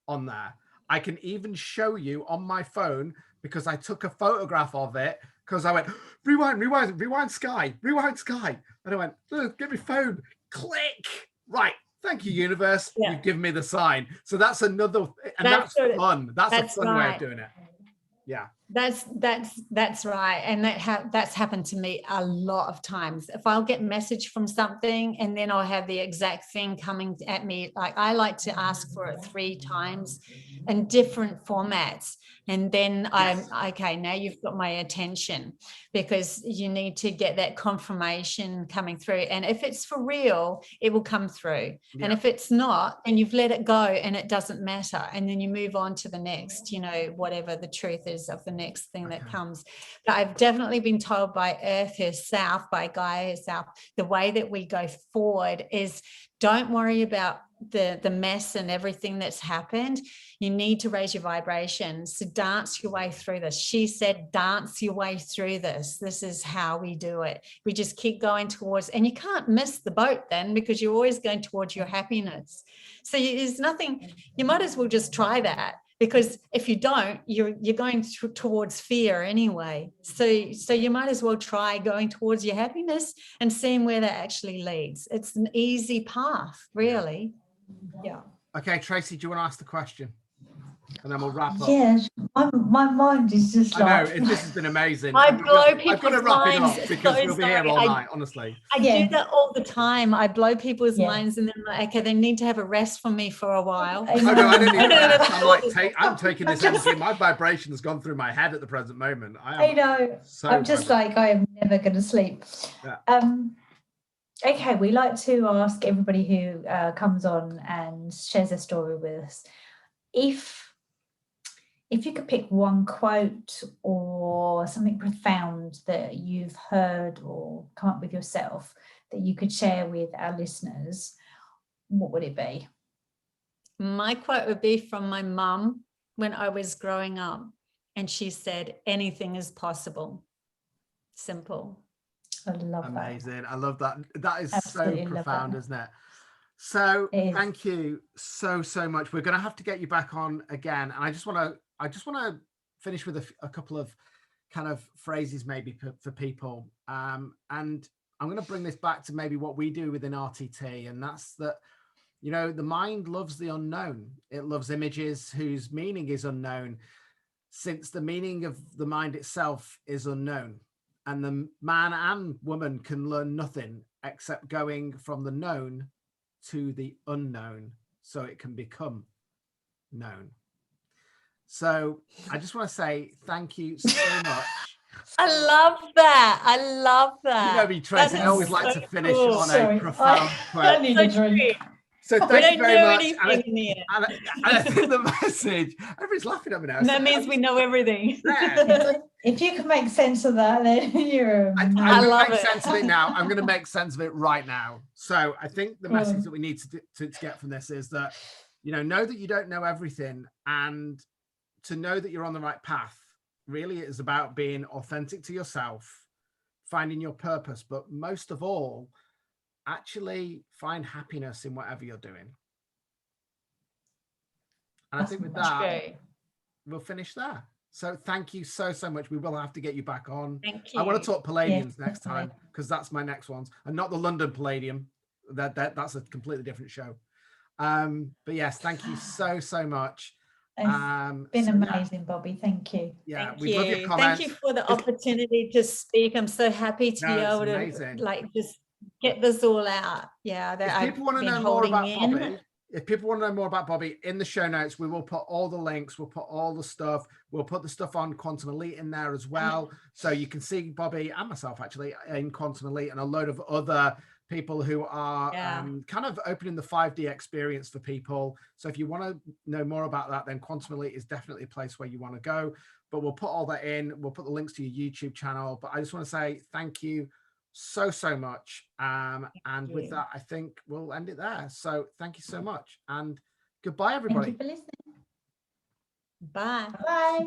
on there. I can even show you on my phone because I took a photograph of it because I went, rewind Sky. And I went, get my phone, click. Right. Thank you, universe. Yeah. You've given me the sign. So that's another, and that's fun. That's a fun way of doing it. Yeah. That's right. And that's happened to me a lot of times. If I'll get a message from something and then I'll have the exact thing coming at me, like I like to ask for it 3 times in different formats. And then okay, now you've got my attention, because you need to get that confirmation coming through. And if it's for real, it will come through. Yeah. And if it's not, and you've let it go and it doesn't matter, and then you move on to the next, whatever the truth is of the next thing that comes. But I've definitely been told by Earth herself, by Gaia herself, the way that we go forward is don't worry about the mess and everything that's happened. You need to raise your vibration. So dance your way through this. She said, dance your way through this. This is how we do it. We just keep going towards, and you can't miss the boat then, because you're always going towards your happiness. So there's nothing, you might as well just try that, because if you don't, you're going towards fear anyway. So you might as well try going towards your happiness and seeing where that actually leads. It's an easy path, really. Yeah. Okay, Tracey, do you want to ask the question? And then we'll wrap up. Yeah, my mind is just I know, this has been amazing. I blow people's minds. I've got to wrap it up because we'll be here all night, honestly. I do that all the time. I blow people's minds and then I'm like, okay, they need to have a rest from me for a while. Oh, no, I don't need that. I'm taking this energy. My vibration has gone through my head at the present moment. I know. So I'm just like, I am never going to sleep. Yeah. Okay, we like to ask everybody who comes on and shares their story with us, if you could pick one quote or something profound that you've heard or come up with yourself that you could share with our listeners, what would it be? My quote would be from my mum when I was growing up, and she said, anything is possible. Simple. I love that. Amazing. I love that. That is absolutely so profound, isn't it? So thank you so much. We're going to have to get you back on again. And I just want to finish with a couple of kind of phrases maybe for people. And I'm going to bring this back to maybe what we do within RTT. And that's that, the mind loves the unknown. It loves images whose meaning is unknown, since the meaning of the mind itself is unknown. And the man and woman can learn nothing except going from the known to the unknown, so it can become known. So I just want to say thank you so much. I love that. You know me, Tracey, I always like to finish on a profound quote. I need a drink. So thank you very much. And I think the message, everybody's laughing at me now. And that means we know everything. Yeah. If you can make sense of that, then you're... I love it. Sense of it now. I'm going to make sense of it right now. So I think the message that we need to get from this is that, know that you don't know everything, and to know that you're on the right path. Really, it is about being authentic to yourself, finding your purpose, but most of all, actually find happiness in whatever you're doing. And I think with that, we'll finish there. So thank you so much. We will have to get you back on. Thank you. I want to talk Palladiums next time, because that's my next ones, and not the London Palladium. That's a completely different show. But yes, thank you so much. It's been amazing, Bobbie. Thank you. Yeah, thank you. Thank you for the opportunity to speak. I'm so happy to be able to just get this all out. Yeah, that if people want to know more about Bobbie, if people want to know more about Bobbie, in the show notes we will put all the links, we'll put all the stuff, we'll put the stuff on Quantum Elite in there as well, so you can see Bobbie and myself actually in Quantum Elite, and a load of other people who are kind of opening the 5D experience for people. So if you want to know more about that, then Quantum Elite is definitely a place where you want to go. But we'll put all that in, we'll put the links to your YouTube channel. But I just want to say thank you so much. And with you. that, I think we'll end it there. So thank you so much, and goodbye, everybody. Thank you for listening. Bye. Bye.